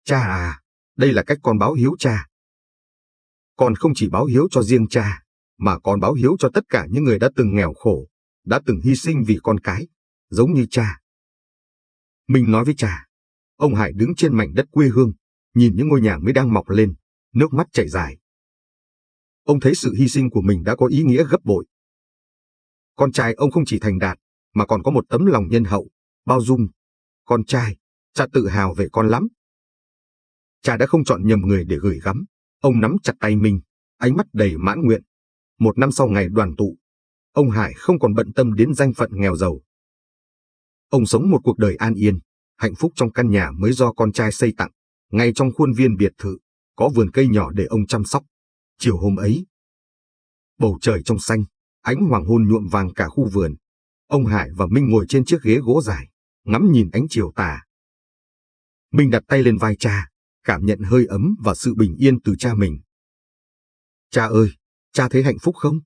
Cha à, đây là cách con báo hiếu cha. Con không chỉ báo hiếu cho riêng cha, mà còn báo hiếu cho tất cả những người đã từng nghèo khổ, đã từng hy sinh vì con cái, giống như cha. Minh nói với cha. Ông Hải đứng trên mảnh đất quê hương, nhìn những ngôi nhà mới đang mọc lên, nước mắt chảy dài. Ông thấy sự hy sinh của mình đã có ý nghĩa gấp bội. Con trai ông không chỉ thành đạt, mà còn có một tấm lòng nhân hậu, bao dung. Con trai, cha tự hào về con lắm. Cha đã không chọn nhầm người để gửi gắm. Ông nắm chặt tay Minh, ánh mắt đầy mãn nguyện. 1 năm sau ngày đoàn tụ, ông Hải không còn bận tâm đến danh phận nghèo giàu. Ông sống một cuộc đời an yên, hạnh phúc trong căn nhà mới do con trai xây tặng, ngay trong khuôn viên biệt thự, có vườn cây nhỏ để ông chăm sóc. Chiều hôm ấy, bầu trời trong xanh, ánh hoàng hôn nhuộm vàng cả khu vườn. Ông Hải và Minh ngồi trên chiếc ghế gỗ dài, ngắm nhìn ánh chiều tà. Minh đặt tay lên vai cha, cảm nhận hơi ấm và sự bình yên từ cha mình. Cha ơi, cha thấy hạnh phúc không?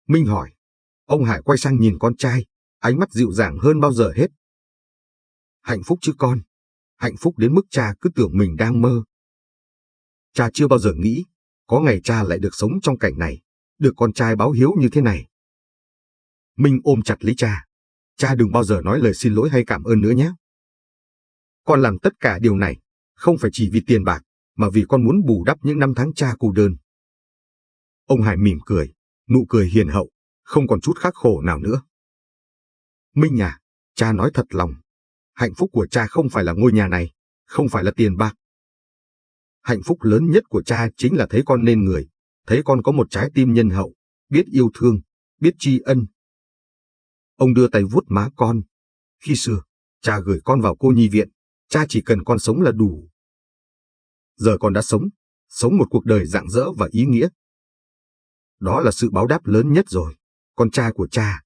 Minh hỏi. Ông Hải quay sang nhìn con trai, ánh mắt dịu dàng hơn bao giờ hết. Hạnh phúc chứ con, hạnh phúc đến mức cha cứ tưởng mình đang mơ. Cha chưa bao giờ nghĩ, có ngày cha lại được sống trong cảnh này, được con trai báo hiếu như thế này. Minh ôm chặt lấy cha. Cha đừng bao giờ nói lời xin lỗi hay cảm ơn nữa nhé. Con làm tất cả điều này, không phải chỉ vì tiền bạc, mà vì con muốn bù đắp những năm tháng cha cô đơn. Ông Hải mỉm cười, nụ cười hiền hậu, không còn chút khắc khổ nào nữa. Minh à, cha nói thật lòng. Hạnh phúc của cha không phải là ngôi nhà này, không phải là tiền bạc. Hạnh phúc lớn nhất của cha chính là thấy con nên người, thấy con có một trái tim nhân hậu, biết yêu thương, biết tri ân. Ông đưa tay vuốt má con. Khi xưa, cha gửi con vào cô nhi viện, cha chỉ cần con sống là đủ. Giờ con đã sống một cuộc đời rạng rỡ và ý nghĩa. Đó là sự báo đáp lớn nhất rồi, con trai của cha.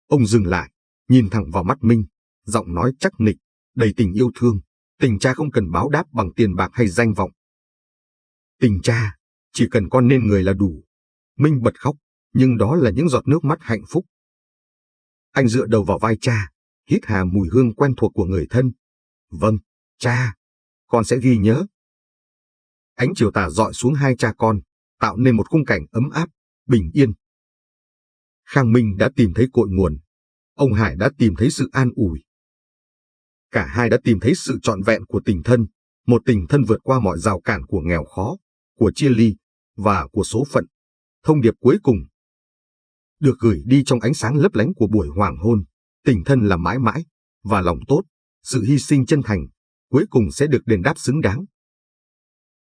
Ông dừng lại, nhìn thẳng vào mắt Minh, giọng nói chắc nịch, đầy tình yêu thương. Tình cha không cần báo đáp bằng tiền bạc hay danh vọng. Tình cha, chỉ cần con nên người là đủ. Minh bật khóc, nhưng đó là những giọt nước mắt hạnh phúc. Anh dựa đầu vào vai cha, hít hà mùi hương quen thuộc của người thân. Vâng, cha, con sẽ ghi nhớ. Ánh chiều tà rọi xuống hai cha con, tạo nên một khung cảnh ấm áp, bình yên. Khang Minh đã tìm thấy cội nguồn. Ông Hải đã tìm thấy sự an ủi. Cả hai đã tìm thấy sự trọn vẹn của tình thân, một tình thân vượt qua mọi rào cản của nghèo khó, của chia ly, và của số phận. Thông điệp cuối cùng được gửi đi trong ánh sáng lấp lánh của buổi hoàng hôn. Tình thân là mãi mãi, và lòng tốt, sự hy sinh chân thành, cuối cùng sẽ được đền đáp xứng đáng.